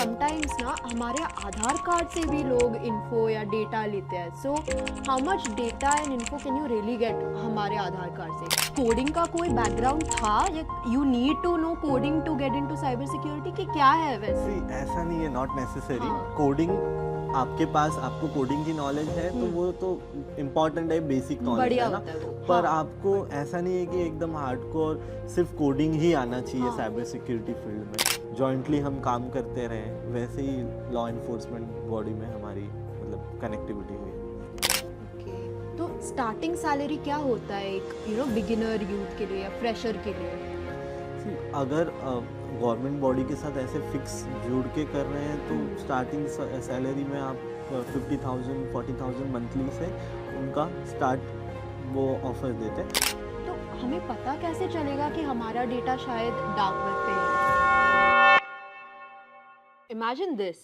Sometimes ना हमारे Aadhaar card से भी लोग इन्फो या डेटा लेते हैं. So how much data and info can you really get हमारे आधार कार्ड से? कोडिंग का कोई बैकग्राउंड था या you need to know coding to get into cyber security कि क्या है वैसे? See, ऐसा नहीं है, नॉट नेसेसरी. हाँ. कोडिंग आपके पास, आपको कोडिंग की नॉलेज है तो वो तो इम्पॉर्टेंट है, बेसिक नॉलेज बढ़िया है ना. होता है वो. पर हाँ. आपको ऐसा नहीं है कि एकदम हार्डकोर सिर्फ कोडिंग ही आना चाहिए हाँ. साइबर सिक्योरिटी फील्ड में. जॉइंटली हम काम करते रहे, वैसे ही लॉ इन्फोर्समेंट बॉडी में हमारी मतलब कनेक्टिविटी हुई. Okay. तो स्टार्टिंग सैलरी क्या होता है एक बिगिनर यूथ के लिए या फ्रेशर के लिए? अगर गवर्नमेंट बॉडी के साथ ऐसे फिक्स जुड़ के कर रहे हैं तो स्टार्टिंग सैलरी में आप 50,000 40,000 मंथली से उनका स्टार्ट वो ऑफर देते हैं. तो हमें पता कैसे चलेगा कि हमारा डेटा शायद डार्क वेब पे है? Imagine this.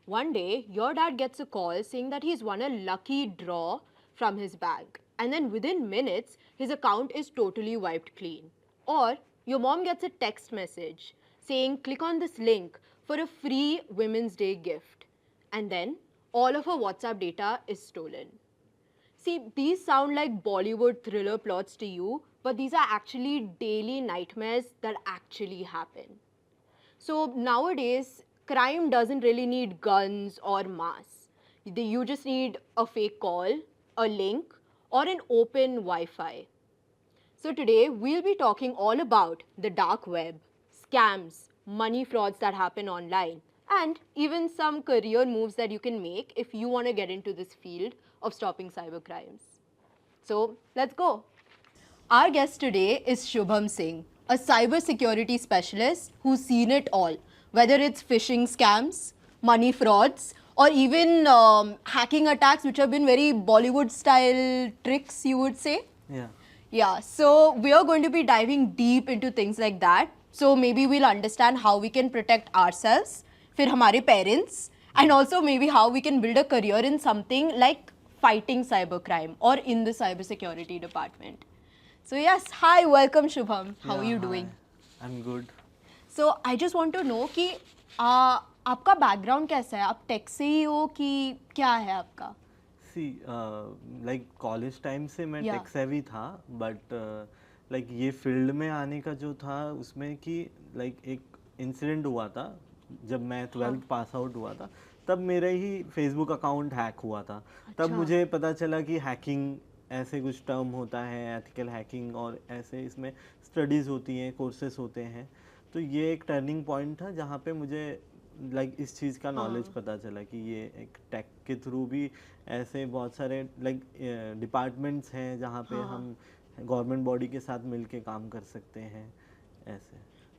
One day, your dad gets a call saying that he's won a lucky draw from his bank. And then within minutes, his account is totally wiped clean. Or your mom gets a text message saying, click on this link for a free Women's Day gift. And then all of her WhatsApp data is stolen. See, these sound like Bollywood thriller plots to you, but these are actually daily nightmares that actually happen. So nowadays, crime doesn't really need guns or mass. You just need a fake call, a link, or an open Wi-Fi. So today, we'll be talking all about the dark web, scams, money frauds that happen online, and even some career moves that you can make if you want to get into this field of stopping cyber crimes. So let's go. Our guest today is Shubham Singh, a cybersecurity specialist who's seen it all, whether it's phishing scams, money frauds, or even hacking attacks, which have been very Bollywood-style tricks, you would say. Yeah. Yeah, so we are going to be diving deep into things like that. So maybe we'll understand how we can protect ourselves, फिर हमारे parents, and also maybe how we can build a career in something like fighting cybercrime or in the cybersecurity department. So yes, hi, welcome Shubham. How are you doing? I'm good. So I just want to know कि आपका background कैसा है? आप tech से ही हो कि क्या है आपका? सी लाइक कॉलेज टाइम से मैं Yeah. टेक सेवी था, बट लाइक ये फील्ड में आने का जो था उसमें कि लाइक एक इंसिडेंट हुआ था जब मैं 12th पास आउट हुआ था. तब मेरा ही फेसबुक अकाउंट हैक हुआ था. तब अच्छा. मुझे पता चला कि हैकिंग ऐसे कुछ टर्म होता है, एथिकल हैकिंग, और ऐसे इसमें स्टडीज़ होती हैं, कोर्सेज होते हैं. तो ये एक टर्निंग पॉइंट था जहाँ पे मुझे लाइक इस चीज़ का नॉलेज पता चला कि ये एक टेक के थ्रू भी ऐसे बहुत सारे लाइक डिपार्टमेंट्स हैं जहाँ पे हम गवर्नमेंट बॉडी के साथ मिलके काम कर सकते हैं ऐसे.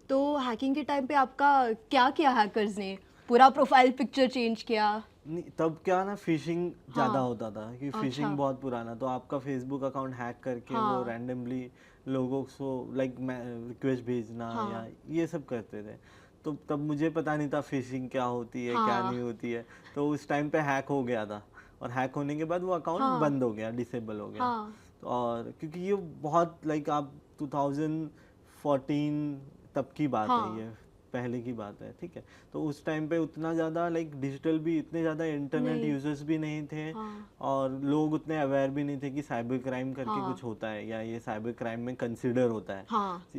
तो हैकिंग के टाइम पे आपका क्या किया हैकर्स ने? पूरा प्रोफाइल पिक्चर चेंज किया? नहीं, तब क्या ना फिशिंग ज़्यादा होता था कि अच्छा. फिशिंग बहुत पुराना, तो आपका फेसबुक अकाउंट हैक करके वो रैंडमली लोगों को लाइक रिक्वेस्ट भेजना या ये सब करते थे. तो तब मुझे पता नहीं था फिशिंग क्या होती है, क्या नहीं होती है. तो उस टाइम पे हैक हो गया था, और हैक होने के बाद वो अकाउंट बंद हो गया, डिसेबल हो गया. और क्योंकि ये बहुत लाइक आप 2014 तब की बात है, ये पहले की बात है, ठीक है. तो उस टाइम पे उतना ज़्यादा लाइक डिजिटल भी, इतने ज़्यादा इंटरनेट यूजर्स भी नहीं थे, और लोग उतने अवेयर भी नहीं थे कि साइबर क्राइम करके कुछ होता है या ये साइबर क्राइम में कंसिडर होता है.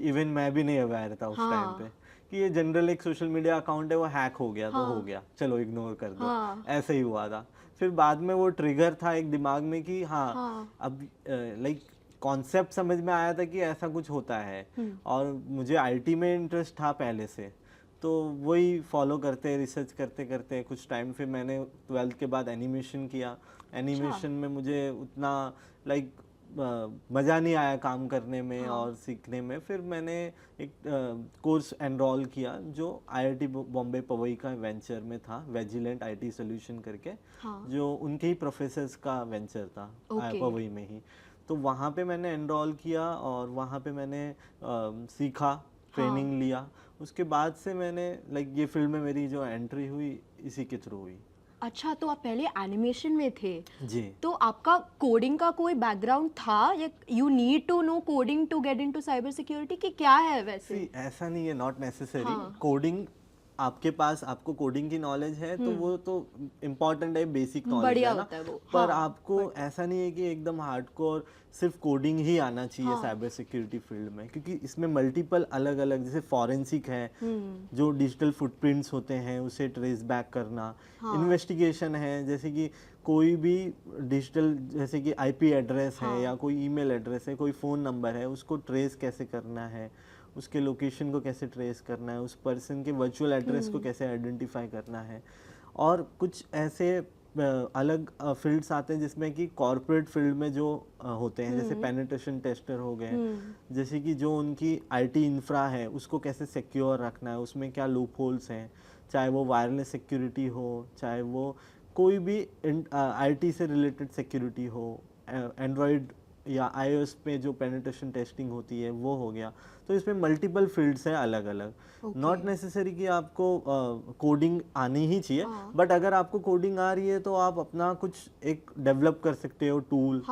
इवन मैं भी नहीं अवेयर था उस टाइम पे कि ये जनरल एक सोशल मीडिया अकाउंट है, वो हैक हो गया तो हो गया, चलो इग्नोर कर दो. ऐसे ही हुआ था. फिर बाद में वो ट्रिगर था एक दिमाग में कि अब लाइक कॉन्सेप्ट समझ में आया था कि ऐसा कुछ होता है. और मुझे आईटी में इंटरेस्ट था पहले से, तो वही फॉलो करते रिसर्च करते करते कुछ टाइम. फिर मैंने 12th के बाद एनिमेशन किया. एनिमेशन में मुझे उतना लाइक मज़ा नहीं आया काम करने में और सीखने में. फिर मैंने एक कोर्स एनरोल किया जो आईआईटी बॉम्बे पवई का वेंचर में था, वेजिलेंट आईटी सोल्यूशन करके, जो उनके ही प्रोफेसर्स का वेंचर था पवई में ही. तो वहाँ पे मैंने एनरोल किया और वहाँ पे मैंने सीखा, ट्रेनिंग लिया. उसके बाद से मैंने लाइक ये फील्ड में मेरी जो एंट्री हुई इसी के थ्रू हुई. अच्छा, तो आप पहले एनिमेशन में थे जी. तो आपका कोडिंग का कोई बैकग्राउंड था या you need to know coding to get into cyber security कि क्या है वैसे? ऐसा नहीं है, नॉट नेसेसरी. कोडिंग आपके पास आपको कोडिंग की नॉलेज है तो वो तो इम्पोर्टेंट है, बेसिक नॉलेज बढ़िया है ना, होता है वो। पर हाँ, आपको ऐसा नहीं है कि एकदम हार्डकोर सिर्फ कोडिंग ही आना चाहिए साइबर सिक्योरिटी फील्ड में, क्योंकि इसमें मल्टीपल अलग अलग, जैसे फॉरेंसिक है जो डिजिटल फुटप्रिंट्स होते हैं उसे ट्रेस बैक करना, इन्वेस्टिगेशन है जैसे कि कोई भी डिजिटल, जैसे कि आईपी एड्रेस है या कोई ईमेल एड्रेस है, कोई फ़ोन नंबर है, उसको ट्रेस कैसे करना है, उसके लोकेशन को कैसे ट्रेस करना है, उस पर्सन के वर्चुअल एड्रेस को कैसे आइडेंटिफाई करना है। और कुछ ऐसे अलग फील्ड्स आते हैं जिसमें कि कॉर्पोरेट फील्ड में जो होते हैं, जैसे पेनिट्रेशन टेस्टर हो गए, जैसे कि जो उनकी आईटी इंफ्रा है उसको कैसे सिक्योर रखना है, उसमें क्या लूप होल्स हैं, चाहे वो वायरलेस सिक्योरिटी हो, चाहे वो कोई भी आईटी से रिलेटेड सिक्योरिटी हो, एंड्रॉयड या iOS पे जो पेनिट्रेशन टेस्टिंग होती है वो हो गया। तो इसमें मल्टीपल फील्ड्स हैं अलग अलग, नॉट नेसेसरी कि आपको कोडिंग आनी ही चाहिए, बट अगर आपको कोडिंग आ रही है तो आप अपना कुछ एक डेवलप कर सकते हो टूल,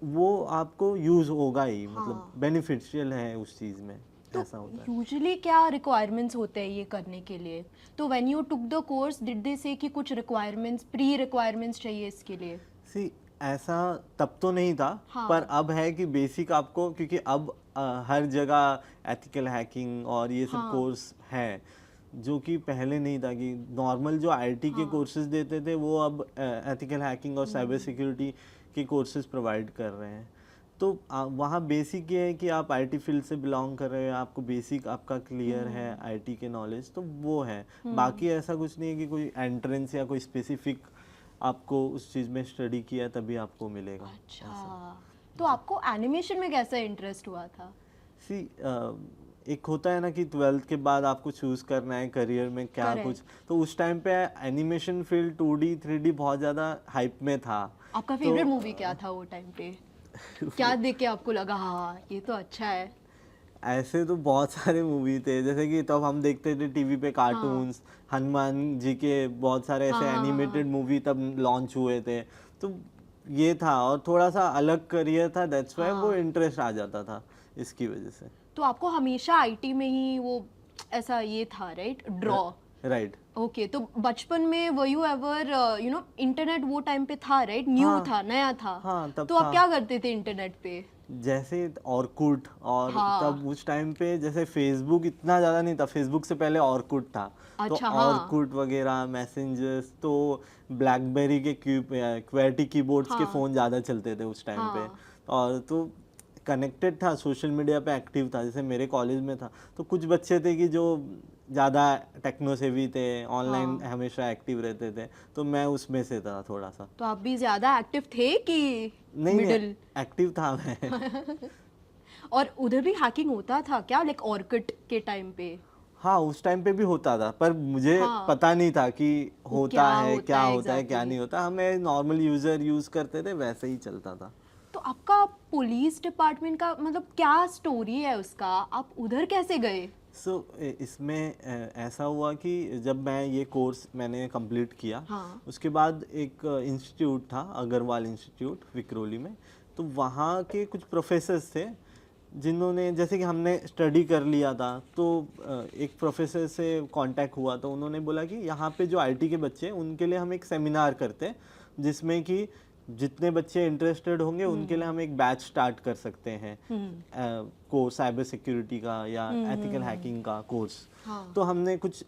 वो आपको यूज होगा ही, मतलब बेनिफिशियल है उस चीज़ में। तो ऐसा होता है। यूजुअली क्या रिक्वायरमेंट्स होते हैं ये करने के लिए? तो when you took the course did they से कि कुछ रिक्वायरमेंट्स, प्री रिक्वायरमेंट्स चाहिए इसके लिए? सी ऐसा तब तो नहीं था, पर अब है कि बेसिक आपको, क्योंकि अब हर जगह एथिकल हैकिंग और ये सब कोर्स है, जो कि पहले नहीं था कि नॉर्मल जो आईटी के कोर्सेज देते थे वो अब एथिकल हैकिंग और साइबर सिक्योरिटी के कोर्सेज प्रोवाइड कर रहे हैं। तो वहाँ बेसिक ये है कि आप आईटी फील्ड से बिलोंग कर रहे हो, आपको बेसिक आपका क्लियर है आईटी के नॉलेज, तो वो है। बाकी ऐसा कुछ नहीं है कि कोई एंट्रेंस या कोई स्पेसिफिक आपको उस चीज़ में स्टडी किया तभी आपको मिलेगा। अच्छा, तो आपको एनिमेशन में कैसा इंटरेस्ट हुआ था? सी एक होता है ना कि 12th के बाद आपको चूज करना है करियर में क्या कुछ, तो उस टाइम पे एनिमेशन फील्ड 2D 3D बहुत ज़्यादा हाइप में था। आपका फेवरेट मूवी क्या था वो टाइम पे? क्या देख के आपको लगा हाँ ये तो अच्छा है? ऐसे तो बहुत सारे मूवी थे, जैसे कि तब हम देखते थे टीवी पे कार्टून्स, हनुमान जी के बहुत सारे ऐसे एनिमेटेड मूवी तब लॉन्च हुए थे, तो ये था। और थोड़ा सा अलग करियर था, दैट्स व्हाई वो इंटरेस्ट आ जाता था इसकी वजह से। तो आपको हमेशा आईटी में ही वो ऐसा ये था, राइट, ड्रॉ? राइट। ओके, तो बचपन में were you ever you know internet वो टाइम पे था, राइट? न्यू था, नया था। हाँ, तब तो आप क्या करते थे इंटरनेट पे? जैसे ऑर्कुट, और तब उस टाइम पे जैसे फेसबुक इतना ज़्यादा नहीं था, फेसबुक से पहले ऑर्कुट था। तो ऑर्कुट वगैरह मैसेंजर्स, तो ब्लैकबेरी के क्वेटी कीबोर्ड्स के फ़ोन ज़्यादा चलते थे उस टाइम पे, और तो कनेक्टेड था, सोशल मीडिया पे एक्टिव था। जैसे मेरे कॉलेज में था तो कुछ बच्चे थे कि जो ज़्यादा टेक्नो सेवी थे, ऑनलाइन हमेशा एक्टिव रहते थे, तो मैं उसमें से था थोड़ा सा। तो आप भी ज़्यादा एक्टिव थे कि नहीं, एक्टिव था मैं। और उधर भी हैकिंग होता था क्या, लाइक ऑर्कुट के टाइम पे? हाँ, उस टाइम पे भी होता था, पर मुझे पता नहीं था कि होता है क्या होता है क्या नहीं होता। हमें नॉर्मल यूजर यूज करते थे, वैसे ही चलता था। तो आपका पुलिस डिपार्टमेंट का मतलब क्या स्टोरी है उसका, आप उधर कैसे गए? इसमें ऐसा हुआ कि जब मैं ये कोर्स मैंने कंप्लीट किया, उसके बाद एक इंस्टीट्यूट था, अग्रवाल इंस्टीट्यूट विक्रोली में, तो वहाँ के कुछ प्रोफेसर्स थे जिन्होंने, जैसे कि हमने स्टडी कर लिया था, तो एक प्रोफेसर से कांटेक्ट हुआ, तो उन्होंने बोला कि यहाँ पे जो आईटी के बच्चे हैं उनके लिए हम एक सेमिनार करते हैं, जिसमें कि जितने बच्चे इंटरेस्टेड होंगे उनके लिए हम एक बैच स्टार्ट कर सकते हैं, कोर्स साइबर सिक्योरिटी का या एथिकल हैकिंग का कोर्स। तो हमने कुछ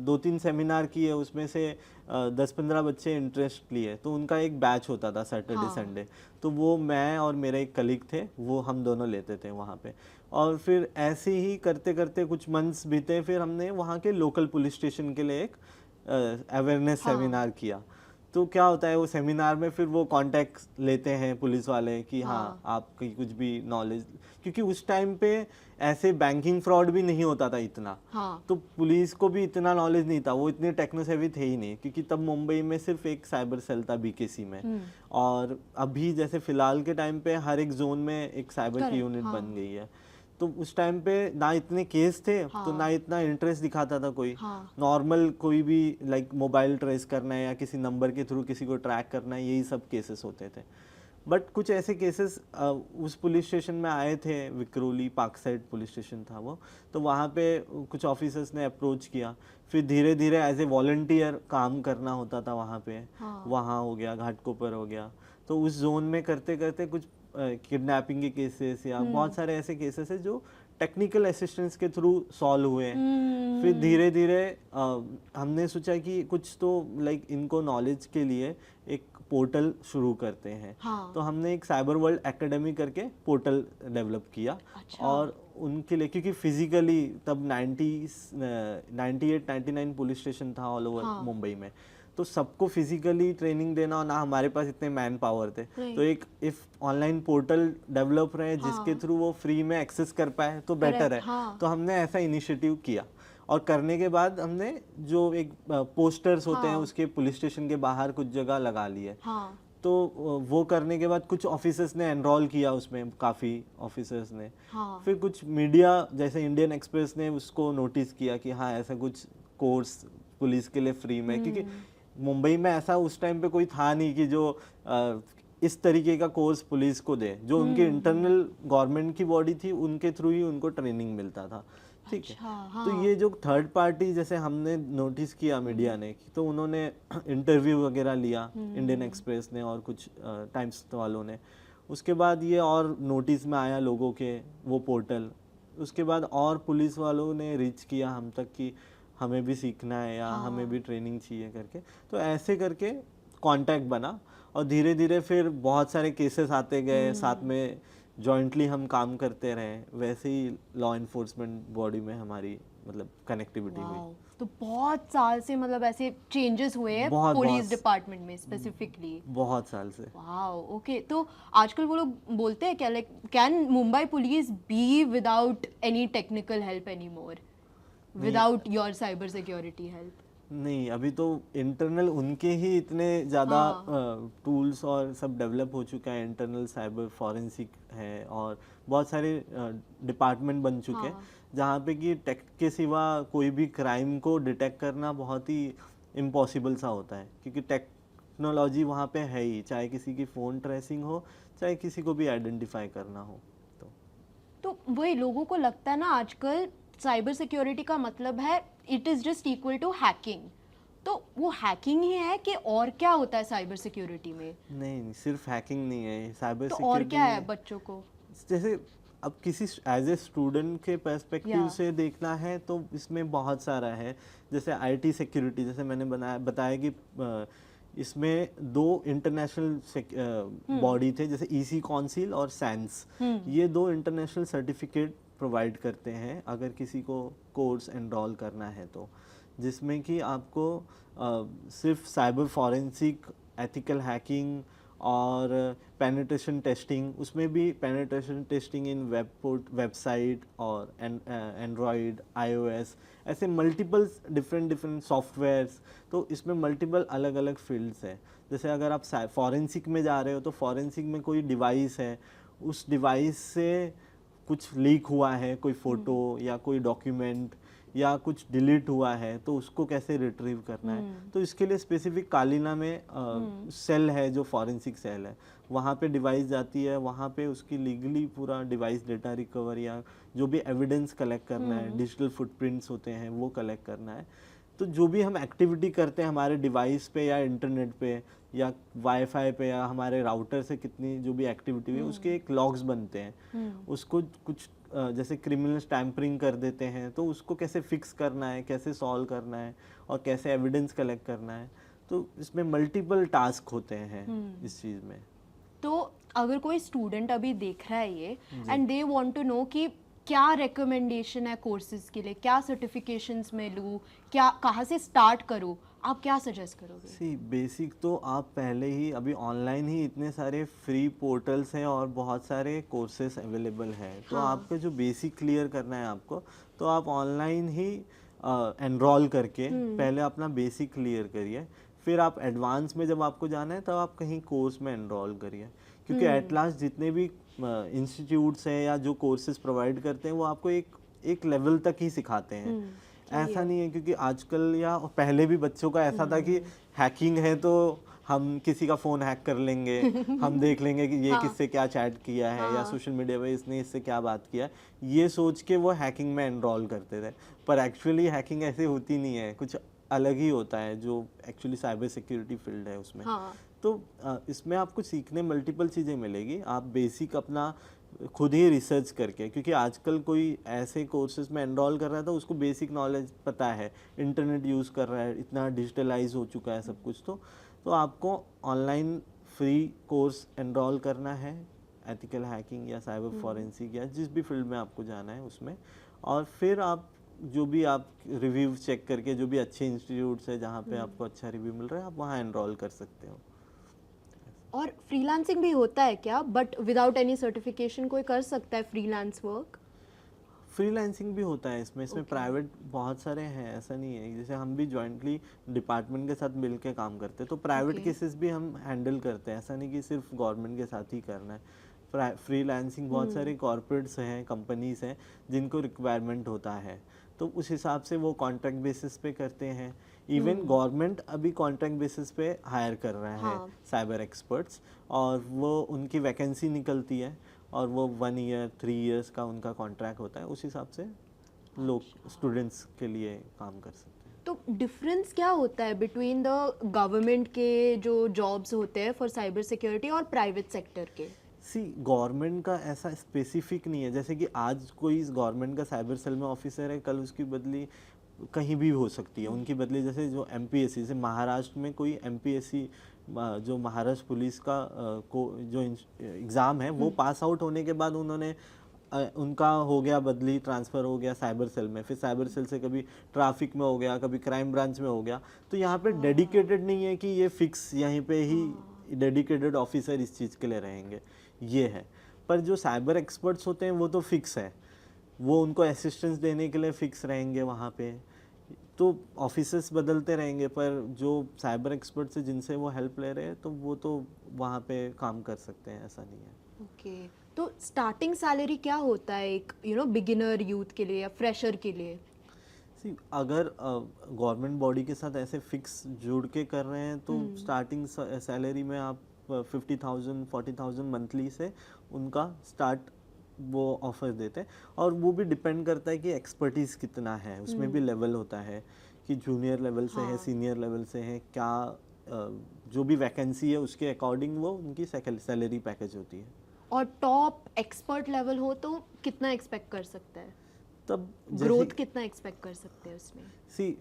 2-3 सेमिनार किए, उसमें से 10-15 बच्चे इंटरेस्ट लिए, तो उनका एक बैच होता था सैटरडे संडे, तो वो मैं और मेरे एक कलीग थे, वो हम दोनों लेते थे वहाँ पे। और फिर ऐसे ही करते करते कुछ मंथ्स बीते, फिर हमने वहाँ के लोकल पुलिस स्टेशन के लिए एक अवेयरनेस सेमिनार किया। तो क्या होता है वो सेमिनार में, फिर वो कॉन्टेक्ट लेते हैं पुलिस वाले कि हाँ आपकी कुछ भी नॉलेज, क्योंकि उस टाइम पे ऐसे बैंकिंग फ्रॉड भी नहीं होता था इतना, तो पुलिस को भी इतना नॉलेज नहीं था, वो इतने टेक्नो सेवी थे ही नहीं, क्योंकि तब मुंबई में सिर्फ एक साइबर सेल था बीकेसी में, और अभी जैसे फिलहाल के टाइम पे हर एक जोन में एक साइबर की यूनिट बन गई है। तो उस टाइम पे ना इतने केस थे, तो ना इतना इंटरेस्ट दिखाता था कोई। नॉर्मल कोई भी लाइक मोबाइल ट्रेस करना है या किसी नंबर के थ्रू किसी को ट्रैक करना है, यही सब केसेस होते थे। बट कुछ ऐसे केसेस उस पुलिस स्टेशन में आए थे, Vikhroli park side police station था वो, तो वहाँ पे कुछ ऑफिसर्स ने अप्रोच किया, फिर धीरे धीरे एज ए वॉलंटियर काम करना होता था वहाँ पे। वहाँ हो गया, घाटकोपर हो गया, तो उस जोन में करते करते कुछ किडनैपिंग के केसेस या बहुत सारे ऐसे केसेस है जो टेक्निकल असिस्टेंस के थ्रू सॉल्व हुए हैं। फिर धीरे धीरे हमने सोचा कि कुछ तो लाइक इनको नॉलेज के लिए एक पोर्टल शुरू करते हैं। तो हमने एक साइबर वर्ल्ड एकेडमी करके पोर्टल डेवलप किया। और उनके लिए, क्योंकि फिजिकली तब 98-99 पुलिस स्टेशन था ऑल ओवर मुंबई में, तो सबको फिजिकली ट्रेनिंग देना, और ना हमारे पास इतने मैन पावर थे, तो एक इफ ऑनलाइन पोर्टल डेवलप रहे जिसके थ्रू वो फ्री में एक्सेस कर पाए तो बेटर है। तो हमने ऐसा इनिशिएटिव किया, और करने के बाद हमने जो एक पोस्टर्स होते हैं उसके पुलिस स्टेशन के बाहर कुछ जगह लगा लिए। तो वो करने के बाद कुछ ऑफिसर्स ने एनरोल किया उसमें, काफ़ी ऑफिसर्स ने। फिर कुछ मीडिया जैसे इंडियन एक्सप्रेस ने उसको नोटिस किया कि हाँ ऐसा कुछ कोर्स पुलिस के लिए फ्री में, क्योंकि मुंबई में ऐसा उस टाइम पे कोई था नहीं कि जो इस तरीके का कोर्स पुलिस को दे, जो उनके इंटरनल गवर्नमेंट की बॉडी थी उनके थ्रू ही उनको ट्रेनिंग मिलता था। ठीक है। तो ये जो थर्ड पार्टी जैसे हमने नोटिस किया मीडिया ने, तो उन्होंने इंटरव्यू वगैरह लिया, इंडियन एक्सप्रेस ने और कुछ टाइम्स वालों ने। उसके बाद ये और नोटिस में आया लोगों के वो पोर्टल। उसके बाद और पुलिस वालों ने रीच किया हम तक कि हमें भी सीखना है या हमें भी ट्रेनिंग चाहिए करके। तो ऐसे करके कांटेक्ट बना, और धीरे धीरे फिर बहुत सारे केसेस आते गए, साथ में जॉइंटली हम काम करते रहे, वैसे ही लॉ इन्फोर्समेंट बॉडी में हमारी मतलब कनेक्टिविटी हुई। तो बहुत साल से मतलब ऐसे चेंजेस हुए हैं पुलिस डिपार्टमेंट में स्पेसिफिकली, बहुत साल से। Wow, okay. तो आजकल वो लोग बोलते हैं क्या, like can Mumbai police be without any technical help anymore, without your cyber security help? नहीं, अभी तो इंटरनल उनके ही इतने ज़्यादा टूल्स और सब डेवलप हो चुका है। इंटरनल साइबर फॉरेंसिक है और बहुत सारे डिपार्टमेंट बन चुके हैं जहाँ पे कि टेक के सिवा कोई भी क्राइम को डिटेक्ट करना बहुत ही इम्पॉसिबल सा होता है, क्योंकि टेक्नोलॉजी वहाँ पे है ही, चाहे किसी की फ़ोन ट्रेसिंग हो, चाहे किसी को भी आइडेंटिफाई करना हो। तो वही लोगों को लगता है ना आजकल साइबर सिक्योरिटी का मतलब है it is just equal to hacking, तो वो हैकिंग ही है कि और क्या होता है साइबर सिक्योरिटी में? नहीं, सिर्फ हैकिंग नहीं है साइबर तो सिक्योरिटी। और क्या है बच्चों को? जैसे अब किसी एज ए स्टूडेंट के पर्सपेक्टिव से देखना है तो इसमें बहुत सारा है। जैसे आईटी सिक्योरिटी, जैसे मैंने बताया कि इसमें 2 इंटरनेशनल बॉडी थे, जैसे ईसी काउंसिल और सैंस। ये 2 इंटरनेशनल सर्टिफिकेट प्रोवाइड करते हैं अगर किसी को कोर्स एनरोल करना है तो, जिसमें कि आपको सिर्फ साइबर फॉरेंसिक, एथिकल हैकिंग और पेनिट्रेशन टेस्टिंग, उसमें भी पेनिट्रेशन टेस्टिंग इन वेबसाइट और एंड्रॉयड, iOS, ऐसे मल्टीपल डिफरेंट सॉफ्टवेयर्स। तो इसमें मल्टीपल अलग अलग फील्ड्स हैं। जैसे अगर आप फॉरेंसिक में जा रहे हो तो फॉरेंसिक में कोई डिवाइस है, उस डिवाइस से कुछ लीक हुआ है, कोई फ़ोटो या कोई डॉक्यूमेंट या कुछ डिलीट हुआ है, तो उसको कैसे रिट्रीव करना है। तो इसके लिए स्पेसिफिक कालीना में सेल है जो फॉरेंसिक सेल है, वहाँ पे डिवाइस जाती है, वहाँ पे उसकी लीगली पूरा डिवाइस डेटा रिकवर या जो भी एविडेंस कलेक्ट करना है, डिजिटल फुटप्रिंट्स होते हैं वो कलेक्ट करना है। तो जो भी हम एक्टिविटी करते हैं हमारे डिवाइस पे या इंटरनेट पे या वाईफाई पे या हमारे राउटर से कितनी जो भी एक्टिविटी है उसके एक लॉग्स बनते हैं। उसको कुछ जैसे क्रिमिनल्स टैम्परिंग कर देते हैं तो उसको कैसे फिक्स करना है, कैसे सॉल्व करना है और कैसे एविडेंस कलेक्ट करना है। तो इसमें मल्टीपल टास्क होते हैं इस चीज़ में। तो अगर कोई स्टूडेंट अभी देख रहा है ये and they want to know कि क्या रिकमेंडेशन है कोर्सेज के लिए, क्या सर्टिफिकेशंस में लूँ, क्या कहाँ से स्टार्ट करूँ, आप क्या सजेस्ट करोगे? सी बेसिक तो आप पहले ही अभी ऑनलाइन ही इतने सारे फ्री पोर्टल्स हैं और बहुत सारे कोर्सेज अवेलेबल हैं। तो आपका जो बेसिक क्लियर करना है आपको, तो आप ऑनलाइन ही एनरोल करके पहले अपना बेसिक क्लियर करिए, फिर आप एडवांस में जब आपको जाना है तब आप कहीं कोर्स में एनरोल करिए, क्योंकि एट लास्ट जितने भी इंस्टीट्यूट्स हैं या जो कोर्सेज प्रोवाइड करते हैं वो आपको एक लेवल तक ही सिखाते हैं। ऐसा नहीं है, क्योंकि आजकल या पहले भी बच्चों का ऐसा था कि हैकिंग है तो हम किसी का फ़ोन हैक कर लेंगे, हम देख लेंगे कि ये किससे क्या चैट किया है या सोशल मीडिया पे इसने इससे क्या बात किया, ये सोच के वो हैकिंग में एनरोल करते थे। पर एक्चुअली हैकिंग ऐसे होती नहीं है, कुछ अलग ही होता है जो एक्चुअली साइबर सिक्योरिटी फील्ड है उसमें। तो इसमें आपको सीखने मल्टीपल चीज़ें मिलेगी। आप बेसिक अपना खुद ही रिसर्च करके, क्योंकि आजकल कोई ऐसे कोर्सेज में एनरोल कर रहा है तो उसको बेसिक नॉलेज पता है, इंटरनेट यूज़ कर रहा है, इतना डिजिटलाइज हो चुका है सब कुछ। तो आपको ऑनलाइन फ्री कोर्स एनरोल करना है, एथिकल हैकिंग या साइबर फॉरेंसिक या जिस भी फील्ड में आपको जाना है उसमें। और फिर आप जो भी आप रिव्यू चेक करके, जो भी अच्छे इंस्टीट्यूट्स है जहाँ पे आपको अच्छा रिव्यू मिल रहा है, आप वहाँ एनरोल कर सकते हो। और फ्रीलांसिंग भी होता है क्या, बट विदाउट एनी सर्टिफिकेशन कोई कर सकता है फ्रीलांस वर्क? फ्रीलांसिंग भी होता है इसमें प्राइवेट बहुत सारे हैं, ऐसा नहीं है। जैसे हम भी जॉइंटली डिपार्टमेंट के साथ मिल के काम करते हैं, तो प्राइवेट केसेस भी हम हैंडल करते हैं, ऐसा नहीं कि सिर्फ गवर्नमेंट के साथ ही करना है। फ्रीलांसिंग बहुत सारे कॉर्पोरेट्स हैं, कंपनीज हैं जिनको रिक्वायरमेंट होता है, तो उस हिसाब से वो कॉन्ट्रैक्ट बेसिस पे करते हैं। इवन गवर्नमेंट अभी कॉन्ट्रैक्ट बेसिस पे हायर कर रहा है साइबर एक्सपर्ट्स, और वो उनकी वैकेंसी निकलती है और वो 1 ईयर 3 इयर्स का उनका कॉन्ट्रैक्ट होता है, उस हिसाब से लोग स्टूडेंट्स के लिए काम कर सकते हैं। तो डिफरेंस क्या होता है बिटवीन द गवर्नमेंट के जो जॉब्स होते हैं फॉर साइबर सिक्योरिटी और प्राइवेट सेक्टर के? गवर्नमेंट का ऐसा स्पेसिफिक नहीं है, जैसे कि आज कोई इस गवर्नमेंट का साइबर सेल में ऑफिसर है, कल उसकी बदली कहीं भी हो सकती है। उनकी बदली जैसे जो एमपीएससी, जैसे महाराष्ट्र में कोई एमपीएससी जो महाराष्ट्र पुलिस का को जो एग्ज़ाम है वो पास आउट होने के बाद उन्होंने उनका हो गया बदली, ट्रांसफ़र हो गया साइबर सेल में, फिर साइबर सेल से कभी ट्रैफिक में हो गया, कभी क्राइम ब्रांच में हो गया। तो यहाँ पे डेडिकेटेड नहीं है कि ये फिक्स यहीं पे ही डेडिकेटेड ऑफिसर इस चीज़ के लिए रहेंगे, ये है। पर जो साइबर एक्सपर्ट्स होते हैं वो तो फिक्स है, वो उनको असिस्टेंस देने के लिए फिक्स रहेंगे वहाँ पे। तो ऑफिसर्स बदलते रहेंगे, पर जो साइबर एक्सपर्ट्स है जिनसे वो हेल्प ले रहे हैं तो वो तो वहाँ पे काम कर सकते हैं, ऐसा नहीं है। ओके, तो स्टार्टिंग सैलरी क्या होता है एक बिगिनर यूथ के लिए या फ्रेशर के लिए? अगर गवर्नमेंट बॉडी के साथ ऐसे फिक्स जुड़ के कर रहे हैं तो स्टार्टिंग सैलरी में आप 50,000 40,000 मंथली से उनका स्टार्ट वो ऑफर देते हैं। और वो भी डिपेंड करता है कि एक्सपर्टीज़ कितना है, उसमें भी लेवल होता है कि जूनियर लेवल से है, सीनियर लेवल से है, क्या जो भी वैकेंसी है उसके अकॉर्डिंग वो उनकी सैलरी पैकेज होती है। और टॉप एक्सपर्ट लेवल हो तो कितना एक्सपेक्ट कर सकता है, तब ग्रोथ कितना एक्सपेक्ट कर सकते हैं उसमें?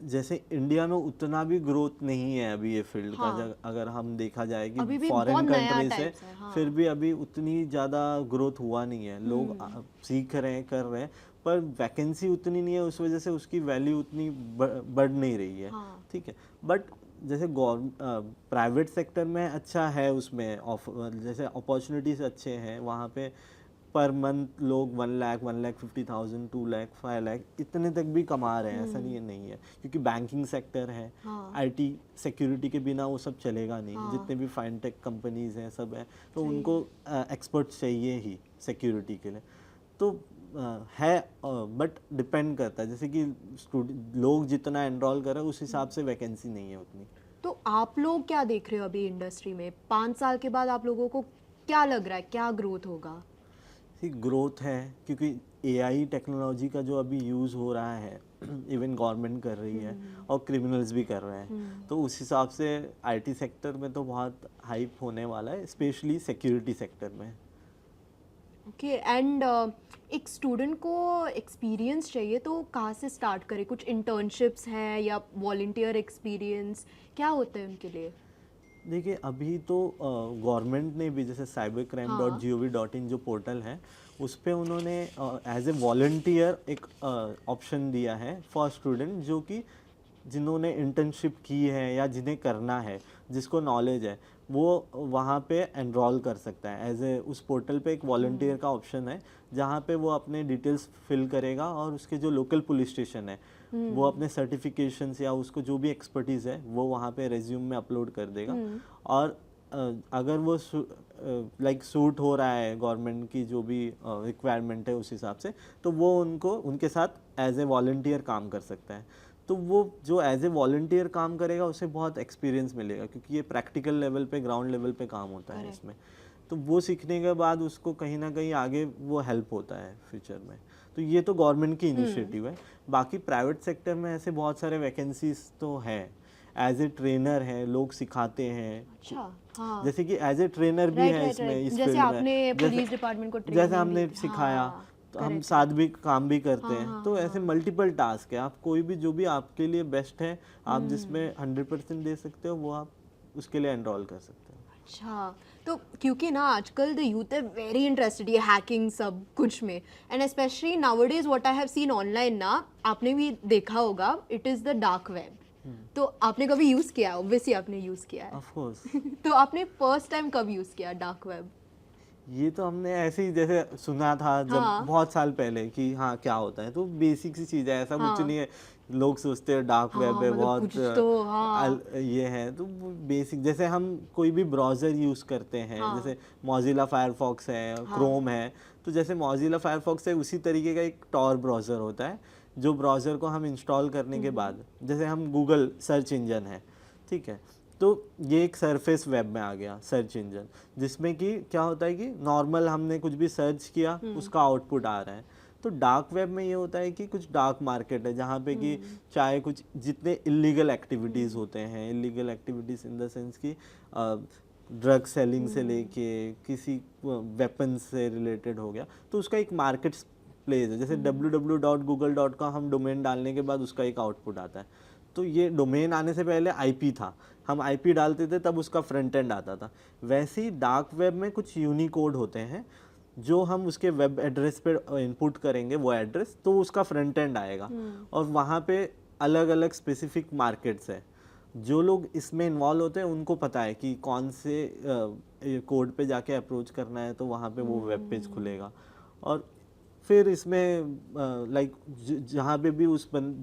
जैसे इंडिया में उतना भी ग्रोथ नहीं है अभी ये फील्ड का, अगर हम देखा जाए कि फॉरेन कंट्रीज से, फिर भी अभी उतनी ज़्यादा ग्रोथ हुआ नहीं है। लोग सीख रहे हैं, कर रहे हैं, पर वैकेंसी उतनी नहीं है, उस वजह से उसकी वैल्यू उतनी बढ़ नहीं रही है। ठीक है, बट जैसे प्राइवेट सेक्टर में अच्छा है, उसमें जैसे अपॉर्चुनिटीज़ अच्छे हैं वहाँ पे। पर मंथ लोग 1 लाख 1,50,000 2 लाख 5 लाख इतने तक भी कमा रहे हैं, ऐसा नहीं है, क्योंकि बैंकिंग सेक्टर है, आईटी सिक्योरिटी के बिना वो सब चलेगा नहीं। जितने भी फाइनटेक कंपनीज हैं सब हैं, तो उनको एक्सपर्ट चाहिए ही सिक्योरिटी के लिए। तो है, बट डिपेंड करता है, जैसे कि लोग जितना एनरोल कर रहे हैं उस हिसाब से वैकेंसी नहीं है उतनी। तो आप लोग क्या देख रहे हो अभी इंडस्ट्री में 5 साल के बाद? आप लोगों को क्या लग रहा है, क्या ग्रोथ होगा? ग्रोथ है, क्योंकि एआई टेक्नोलॉजी का जो अभी यूज़ हो रहा है इवन गवर्नमेंट कर रही है और क्रिमिनल्स भी कर रहे हैं, तो उस हिसाब से आईटी सेक्टर में तो बहुत हाइप होने वाला है, स्पेशली सिक्योरिटी सेक्टर में। ओके, एंड एक स्टूडेंट को एक्सपीरियंस चाहिए तो कहाँ से स्टार्ट करे? कुछ इंटर्नशिप्स है या वॉलंटियर एक्सपीरियंस, क्या होता है उनके लिए? देखिए, अभी तो गवर्नमेंट ने भी जैसे cybercrime.gov.in जो पोर्टल है उस पे उन्होंने एज ए वॉलंटियर एक ऑप्शन दिया है फॉर स्टूडेंट, जो कि जिन्होंने इंटर्नशिप की है या जिन्हें करना है, जिसको नॉलेज है, वो वहाँ पे एनरोल कर सकता है। एज ए उस पोर्टल पे एक वॉलंटियर का ऑप्शन है जहाँ पे वो अपने डिटेल्स फिल करेगा और उसके जो लोकल पुलिस स्टेशन है वो अपने सर्टिफिकेशंस या उसको जो भी एक्सपर्टीज़ है वो वहाँ पे रेज्यूम में अपलोड कर देगा। और अगर वो लाइक सूट हो रहा है गवर्नमेंट की जो भी रिक्वायरमेंट है उस हिसाब से, तो वो उनके साथ एज ए वॉलंटियर काम कर सकता है। तो वो जो एज ए वॉलंटियर काम करेगा उसे बहुत एक्सपीरियंस मिलेगा, क्योंकि ये प्रैक्टिकल लेवल पे, ग्राउंड लेवल पे काम होता है इसमें। तो वो सीखने के बाद उसको कहीं ना कहीं आगे वो हेल्प होता है फ्यूचर में। तो ये तो गवर्नमेंट की इनिशिएटिव है। बाकी प्राइवेट सेक्टर में ऐसे बहुत सारे वैकेंसीज तो है, एज ए ट्रेनर है, लोग सिखाते हैं। अच्छा, हाँ। जैसे कि एज ए ट्रेनर भी है इसमें, इस जैसे फील्ड में, आपने पुलिस डिपार्टमेंट को जैसे हमने सिखाया, तो हम साथ भी काम भी करते हैं। तो ऐसे मल्टीपल टास्क है, आप कोई भी जो भी आपके लिए बेस्ट है, आप जिसमें 100% दे सकते हो, वो आप उसके लिए एनरोल कर सकते हो। अच्छा, तो क्योंकि ना आजकल द यूथ है वेरी इंटरेस्टेड ये हैकिंग सब कुछ में, and specially nowadays what I have seen online ना, आपने भी देखा होगा, it is the dark web. तो आपने कभी यूज किया? ऑब्वियसली आपने यूज किया है। Of course. तो आपने फर्स्ट टाइम कब यूज किया डार्क वेब? ये तो हमने ऐसे ही जैसे सुना था जब बहुत साल पहले कि हाँ क्या होता है, तो बेसिक सी चीज़ है, ऐसा कुछ नहीं है। लोग सोचते हैं डार्क वेब है, मतलब बहुत कुछ तो ये है, तो बेसिक जैसे हम कोई भी ब्राउज़र यूज़ करते हैं, जैसे मोजिला फायरफॉक्स है, क्रोम है, तो जैसे मोजिला फायरफॉक्स है उसी तरीके का एक टॉर ब्राउज़र होता है, जो ब्राउज़र को हम इंस्टॉल करने के बाद, जैसे हम गूगल सर्च इंजन है, ठीक है, तो ये एक सरफेस वेब में आ गया सर्च इंजन, जिसमें कि क्या होता है कि नॉर्मल हमने कुछ भी सर्च किया उसका आउटपुट आ रहा है। तो डार्क वेब में ये होता है कि कुछ डार्क मार्केट है, जहाँ पे कि चाहे कुछ जितने इलीगल एक्टिविटीज़ होते हैं, illegal activities in the sense कि ड्रग सेलिंग से लेके किसी वेपन से रिलेटेड हो गया, तो उसका एक मार्केट प्लेस है। जैसे www.google.com हम डोमेन डालने के बाद उसका एक आउटपुट आता है। तो ये डोमेन आने से पहले आईपी था, हम आईपी डालते थे तब उसका फ्रंट एंड आता था। वैसे ही डार्क वेब में कुछ यूनिकोड होते हैं, जो हम उसके वेब एड्रेस पे इनपुट करेंगे वो एड्रेस, तो उसका फ्रंट एंड आएगा। और वहाँ पे अलग अलग स्पेसिफिक मार्केट्स है। जो लोग इसमें इन्वॉल्व होते हैं उनको पता है कि कौन से कोड पे जाके अप्रोच करना है, तो वहाँ पे वो वेब पेज खुलेगा। और फिर इसमें लाइक जहाँ पे भी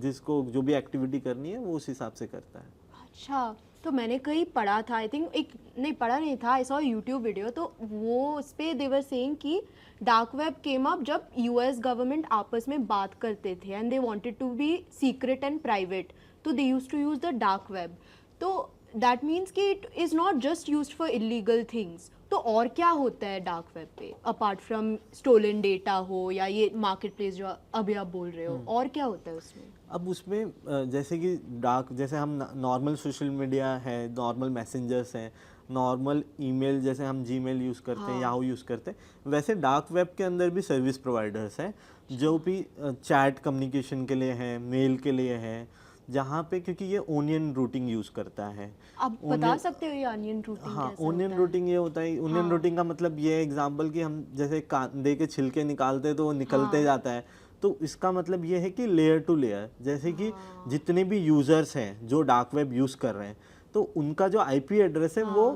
जिसको जो भी एक्टिविटी करनी है वो उस हिसाब से करता है। अच्छा, तो मैंने कहीं पढ़ा था, आई थिंक एक नहीं पढ़ा नहीं था, आई सॉ यूट्यूब वीडियो, तो वो उस पे दे वर सेइंग कि डार्क वेब केम अप जब यूएस गवर्नमेंट आपस में बात करते थे and they wanted to be secret and private, तो they used to use the dark web. तो दैट मीन्स कि it is not just used for illegal things. तो और क्या होता है डार्क वेब पे अपार्ट फ्रॉम स्टोलन डेटा हो या ये मार्केट प्लेस जो अभी आप बोल रहे हो, और क्या होता है उसमें? अब उसमें जैसे कि डार्क, जैसे हम नॉर्मल सोशल मीडिया है, नॉर्मल मैसेंजर्स हैं, नॉर्मल ईमेल जैसे हम जीमेल यूज़ करते हैं, याहू यूज़ करते हैं, वैसे डार्क वेब के अंदर भी सर्विस प्रोवाइडर्स हैं जो भी चैट कम्युनिकेशन के लिए हैं, मेल के लिए हैं, जहाँ पे क्योंकि ये ओनियन रूटिंग यूज़ करता है। आप बता सकते हो ये ऑनियन रूटिंग हाँ, कैसे ओनियन होता है? रूटिंग ये होता है, ओनियन रूटिंग का मतलब ये है एग्जांपल कि हम जैसे कांदे के छिलके निकालते हैं तो वो निकलते जाता है, तो इसका मतलब ये है कि लेयर टू लेयर, जैसे कि जितने भी यूजर्स हैं जो डार्क वेब यूज कर रहे हैं, तो उनका जो आईपी एड्रेस है वो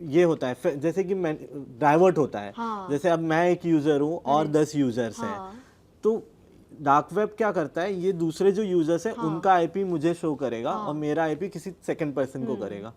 ये होता है, जैसे कि डाइवर्ट होता है। जैसे अब मैं एक यूजर हूँ और 10 यूजर्स हैं, तो डार्क वेब क्या करता है, ये दूसरे जो यूजर्स हैं उनका आईपी मुझे शो करेगा और मेरा आईपी किसी सेकंड पर्सन को करेगा।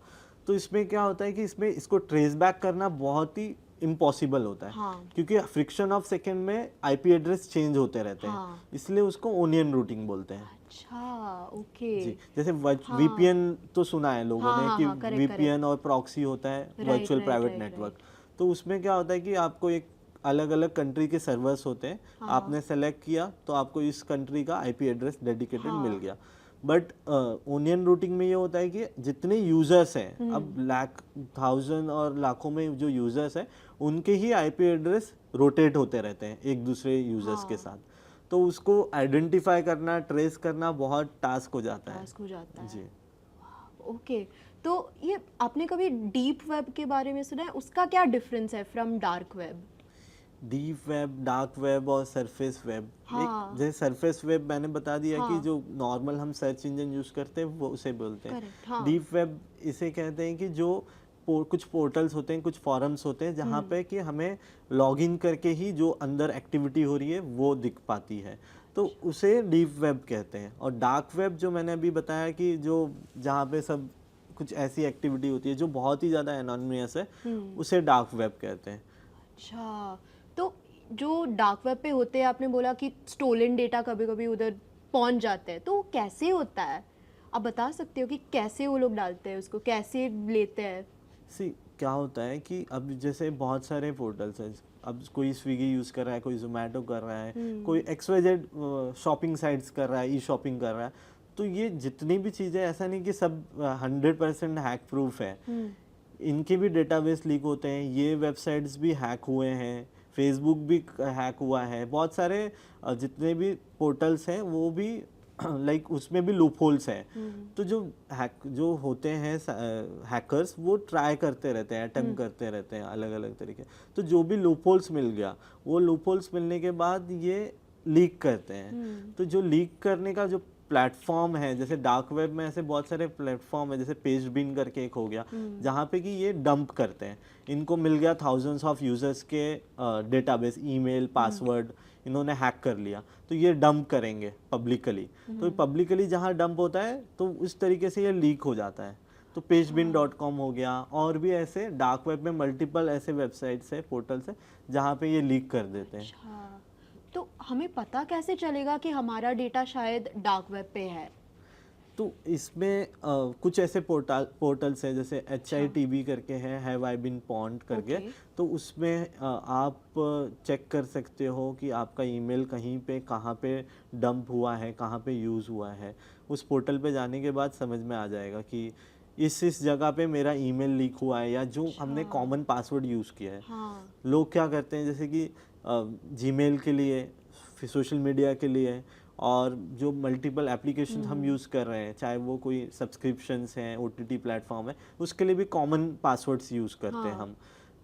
तो इसमें क्या होता है कि इसमें इसको ट्रेस बैक करना बहुत ही इम्पॉसिबल होता है, क्योंकि फ्रिक्शन ऑफ सेकंड में आईपी एड्रेस चेंज होते रहते हैं, इसलिए उसको ओनियन रूटिंग बोलते हैं। अच्छा, ओके। जी, जैसे वीपीएन तो सुना है लोगों ने कि वीपीएन और प्रॉक्सी होता है वर्चुअल प्राइवेट नेटवर्क। तो उसमें क्या होता है कि आपको एक अलग अलग कंट्री के सर्वर्स होते हैं, आपने सेलेक्ट किया तो आपको इस कंट्री का आईपी एड्रेस डेडिकेटेड मिल गया। बट ओनियन रूटिंग में ये होता है कि जितने यूजर्स हैं, अब लाख, थाउजेंड और लाखों में जो यूजर्स हैं, उनके ही आईपी एड्रेस रोटेट होते रहते हैं एक दूसरे यूजर्स के साथ। तो उसको आइडेंटिफाई करना, ट्रेस करना बहुत टास्क हो जाता है। जी, ओके। तो ये आपने कभी डीप वेब के बारे में सुना है? उसका क्या डिफरेंस है from dark web? Deep web, dark web और सरफेस वेब। एक जैसे सरफेस वेब मैंने बता दिया कि जो नॉर्मल हम सर्च इंजन यूज करते हैं वो उसे बोलते हैं। डीप वेब इसे कहते हैं कि जो कुछ पोर्टल्स होते हैं, कुछ फॉरम्स होते हैं, जहाँ पे कि हमें लॉगिन करके ही जो अंदर एक्टिविटी हो रही है वो दिख पाती है, तो उसे डीप वेब कहते हैं। और डार्क वेब जो मैंने अभी बताया कि जो जहाँ पे सब कुछ ऐसी एक्टिविटी होती है जो बहुत ही ज़्यादा एनोनिमस है, उसे डार्क वेब कहते हैं। अच्छा, तो जो डार्क वेब पे होते हैं, आपने बोला कि स्टोलन डेटा कभी कभी उधर पहुंच जाते हैं, तो वो कैसे होता है? आप बता सकते हो कि कैसे वो लोग डालते हैं उसको, कैसे लेते हैं? सी क्या होता है कि अब जैसे बहुत सारे पोर्टल्स हैं, अब कोई स्विगी यूज़ कर रहा है, कोई जोमेटो कर रहा है, कोई XYZ शॉपिंग साइट्स कर रहा है, ई शॉपिंग कर रहा है। तो ये जितनी भी चीज़ें, ऐसा नहीं कि सब 100% हैक प्रूफ है। इनके भी डेटाबेस लीक होते हैं, ये वेबसाइट्स भी हैक हुए हैं, फेसबुक भी हैक हुआ है, बहुत सारे जितने भी पोर्टल्स हैं वो भी लाइक उसमें भी लूप होल्स हैं। तो जो होते हैं हैकर्स, वो ट्राई करते रहते हैं, अटेम्प्ट करते रहते हैं अलग अलग तरीके। तो जो भी लूप होल्स मिल गया, वो लूप होल्स मिलने के बाद ये लीक करते हैं। तो जो लीक करने का जो प्लेटफॉर्म है, जैसे डार्क वेब में ऐसे बहुत सारे प्लेटफॉर्म है, जैसे पेजबिन करके एक हो गया, जहाँ पे कि ये डंप करते हैं। इनको मिल गया थाउजेंड्स ऑफ यूजर्स के डेटाबेस, ईमेल, पासवर्ड इन्होंने हैक कर लिया, तो ये डंप करेंगे पब्लिकली। तो पब्लिकली जहाँ डंप होता है, तो उस तरीके से ये लीक हो जाता है। तो pagebin.com हो गया, और भी ऐसे डार्क वेब में मल्टीपल ऐसे वेबसाइट्स है, पोर्टल्स है, जहाँ पे ये लीक कर देते हैं। अच्छा, तो हमें पता कैसे चलेगा कि हमारा डेटा शायद डार्क वेब पे है? तो इसमें कुछ ऐसे पोर्टल्स हैं, जैसे HITB करके है, हैव आई बीन पॉन्ड करके। तो उसमें आप चेक कर सकते हो कि आपका ईमेल कहीं पे कहाँ पे डंप हुआ है, कहाँ पे यूज़ हुआ है। उस पोर्टल पे जाने के बाद समझ में आ जाएगा कि इस जगह पे मेरा ईमेल लीक हुआ है, या जो हमने कॉमन पासवर्ड यूज़ किया है। लोग क्या करते हैं, जैसे कि जीमेल के लिए, सोशल मीडिया के लिए, और जो मल्टीपल एप्लीकेशन हम यूज़ कर रहे हैं, चाहे वो कोई सब्सक्रिप्शंस हैं, OTT प्लेटफॉर्म है, उसके लिए भी कॉमन पासवर्ड्स यूज़ करते हैं हम।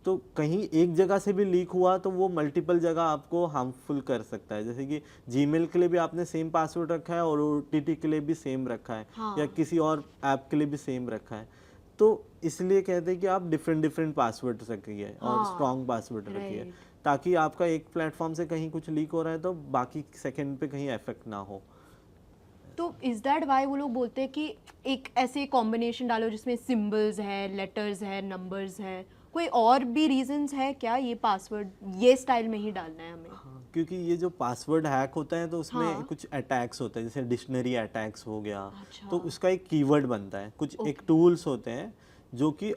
तो कहीं एक जगह से भी लीक हुआ तो वो मल्टीपल जगह आपको हार्मफुल कर सकता है। जैसे कि जीमेल के लिए भी आपने सेम पासवर्ड रखा है, और OTT के लिए भी सेम रखा है, या किसी और ऐप के लिए भी सेम रखा है। तो इसलिए कहते हैं कि आप डिफरेंट पासवर्ड रखिए, और स्ट्रॉन्ग पासवर्ड रखिए, ताकि आपका एक प्लेटफॉर्म से कहीं कुछ लीक हो रहा है तो बाकी सेकंड पे कहीं इफेक्ट ना हो। तो इज दैट वाई वो लोग बोलते हैं कि एक ऐसे कॉम्बिनेशन डालो जिसमें सिंबल्स है, लेटर्स है, नंबर्स है? कोई और भी रीजंस है क्या, ये पासवर्ड ये स्टाइल में ही डालना है हमें? क्योंकि ये जो पासवर्ड हैक होता है, तो उसमें कुछ अटैक्स होते हैं, जैसे डिक्शनरी अटैक्स हो गया। तो उसका एक कीवर्ड बनता है, कुछ एक टूल्स होते हैं जो कि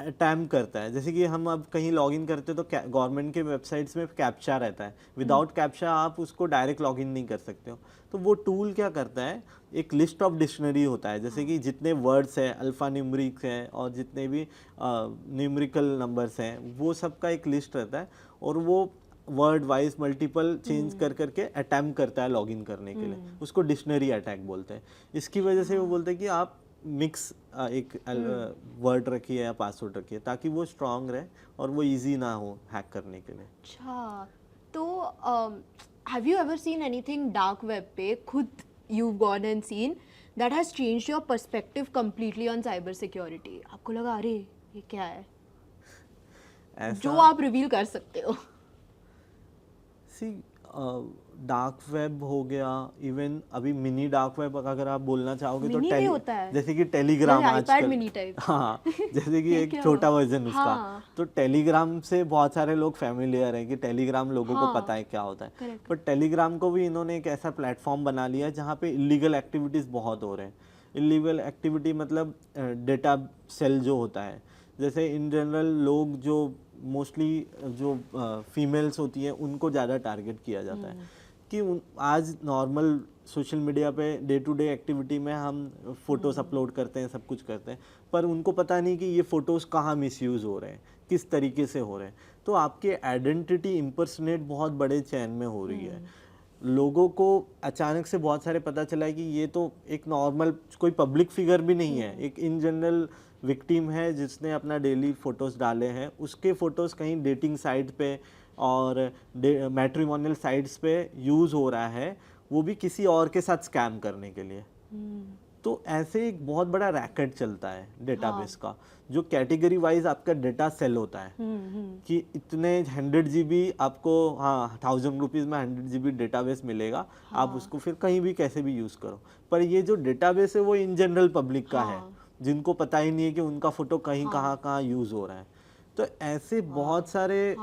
अटैम्प्ट करता है। जैसे कि हम अब कहीं लॉगिन करते हैं तो गवर्नमेंट के वेबसाइट्स में कैप्चा रहता है, विदाउट कैप्चा आप उसको डायरेक्ट लॉगिन नहीं कर सकते हो। तो वो टूल क्या करता है, एक लिस्ट ऑफ डिक्शनरी होता है, जैसे कि जितने वर्ड्स हैं, अल्फ़ा न्यूमरिक हैं, और जितने भी न्यूमरिकल नंबर्स हैं, वो सब का एक लिस्ट रहता है, और वो वर्ड वाइज मल्टीपल चेंज कर करके अटैम्प्ट करता है लॉगिन करने के लिए। उसको डिक्शनरी अटैक बोलते हैं। इसकी वजह से वो बोलते हैं कि आप मिक्स एक वर्ड रखिए या पासवर्ड रखिए, ताकि वो स्ट्रांग रहे और वो इजी ना हो हैक करने के लिए। अच्छा, तो have you ever seen anything dark web पे, खुद you've gone and seen, that has changed your perspective completely on cyber security? आपको लगा अरे ये क्या है, जो आप रिवील कर सकते हो? सी डार्क वेब हो गया, इवन अभी मिनी डार्क वेब अगर आप बोलना चाहोगे तो होता है, जैसे कि टेलीग्राम आजकल, मिनी टाइप। हाँ, जैसे कि एक छोटा वर्जन उसका। तो टेलीग्राम से बहुत सारे लोग फैमिलियर हैं कि टेलीग्राम लोगों को पता है क्या होता है। पर टेलीग्राम को भी इन्होंने एक ऐसा प्लेटफॉर्म बना लिया है जहाँ पे इलीगल एक्टिविटीज़ बहुत हो रहे हैं। इलीगल एक्टिविटी मतलब डेटा सेल जो होता है, जैसे इन जनरल लोग जो मोस्टली जो फीमेल्स होती हैं उनको ज़्यादा टारगेट किया जाता है कि आज नॉर्मल सोशल मीडिया पे डे टू डे एक्टिविटी में हम फ़ोटोज़ अपलोड करते हैं, सब कुछ करते हैं, पर उनको पता नहीं कि ये फ़ोटोज़ कहाँ मिसयूज़ हो रहे हैं, किस तरीके से हो रहे हैं। तो आपके आइडेंटिटी इम्पर्सनेट बहुत बड़े चैन में हो रही है। लोगों को अचानक से बहुत सारे पता चला है कि ये तो एक नॉर्मल कोई पब्लिक फिगर भी नहीं है, एक इन जनरल विक्टिम है जिसने अपना डेली फ़ोटोज़ डाले हैं, उसके फ़ोटोज़ कहीं डेटिंग साइट पे और मैट्रिमोनियल साइट्स पे यूज़ हो रहा है, वो भी किसी और के साथ स्कैम करने के लिए। तो ऐसे एक बहुत बड़ा रैकेट चलता है डेटाबेस का, जो कैटेगरी वाइज आपका डेटा सेल होता है कि इतने 100 GB आपको, हाँ, 1000 रुपीज़ में 100 GB डेटाबेस मिलेगा। आप उसको फिर कहीं भी कैसे भी यूज़ करो, पर ये जो डेटाबेस है वो इन जनरल पब्लिक का है, जिनको पता ही नहीं है कि उनका फ़ोटो कहीं कहाँ यूज़ हो रहा है। तो ऐसे बहुत सारे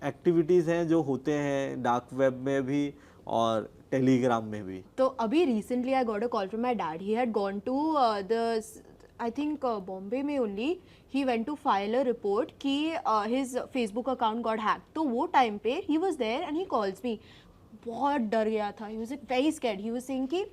एक्टिविटीज़ हैं जो होते हैं डार्क वेब में भी और टेलीग्राम में भी। तो अभी recently I got a call from my dad, he had gone to the I think Bombay में only, he went to file a report कि his Facebook account got hack. तो वो टाइम पे he was there and he calls me, बहुत डर गया था, he was very scared, he was saying कि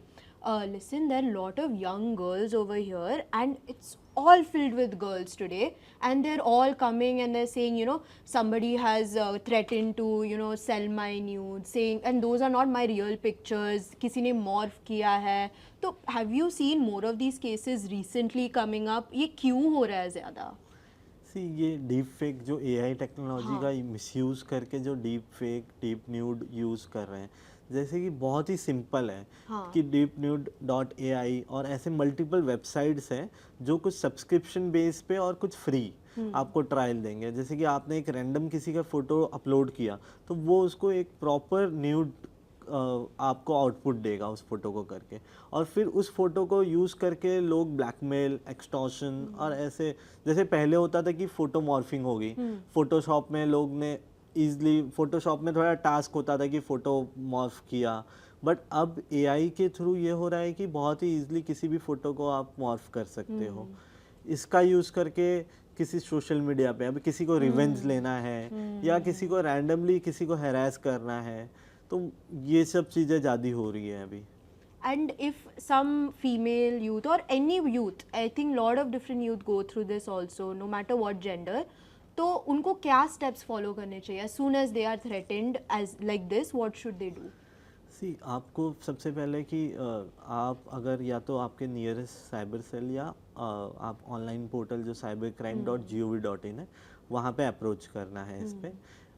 listen, there are a lot of young girls over here and it's all filled with girls today, and they're all coming and they're saying, you know, somebody has threatened to, you know, sell my nudes, saying, and those are not my real pictures, किसी ने morph किया है। तो have you seen more of these cases recently coming up? ये क्यों हो रहा है ज़्यादा? सी ये डीप फेक जो एआई टेक्नोलॉजी का मिसयूज़ करके जो deep fake deep nude use कर रहे हैं, जैसे कि बहुत ही सिंपल है कि deepnude.ai और ऐसे मल्टीपल वेबसाइट्स हैं जो कुछ सब्सक्रिप्शन बेस पे और कुछ फ्री आपको ट्रायल देंगे। जैसे कि आपने एक रैंडम किसी का फ़ोटो अपलोड किया तो वो उसको एक प्रॉपर न्यूड आपको आउटपुट देगा उस फोटो को करके, और फिर उस फोटो को यूज़ करके लोग ब्लैकमेल, एक्सटॉर्शन और ऐसे, जैसे पहले होता था कि फोटो मॉर्फिंग हो गई, फोटोशॉप में लोग ने ईजिली, फोटोशॉप में थोड़ा टास्क होता था कि फ़ोटो मॉर्फ किया, बट अब एआई के थ्रू ये हो रहा है कि बहुत ही ईजिली किसी भी फ़ोटो को आप मॉर्फ कर सकते हो। इसका यूज़ करके किसी सोशल मीडिया पे अभी किसी को रिवेंज लेना है या किसी को रैंडमली किसी को हैरेस करना है, तो ये सब चीज़ें ज़्यादा हो रही है अभी। And if some female youth or any youth, I think lot of different youth go through this also, no matter what gender, तो उनको क्या steps follow करने चाहिए as soon as they are threatened as like this, what should they do? सी आपको सबसे पहले कि आप अगर या तो आपके नियरेस्ट साइबर सेल या आप ऑनलाइन पोर्टल जो cybercrime.gov.in है वहाँ पे अप्रोच करना है इस पे।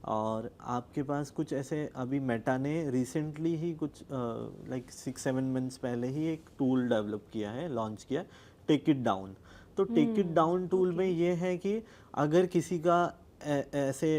और आपके पास कुछ ऐसे, अभी मेटा ने रिसेंटली ही कुछ लाइक 6-7 मंथ्स पहले ही एक टूल डेवलप किया है, लॉन्च किया, टेक इट डाउन। तो टेक इट डाउन टूल में ये है कि अगर किसी का ऐसे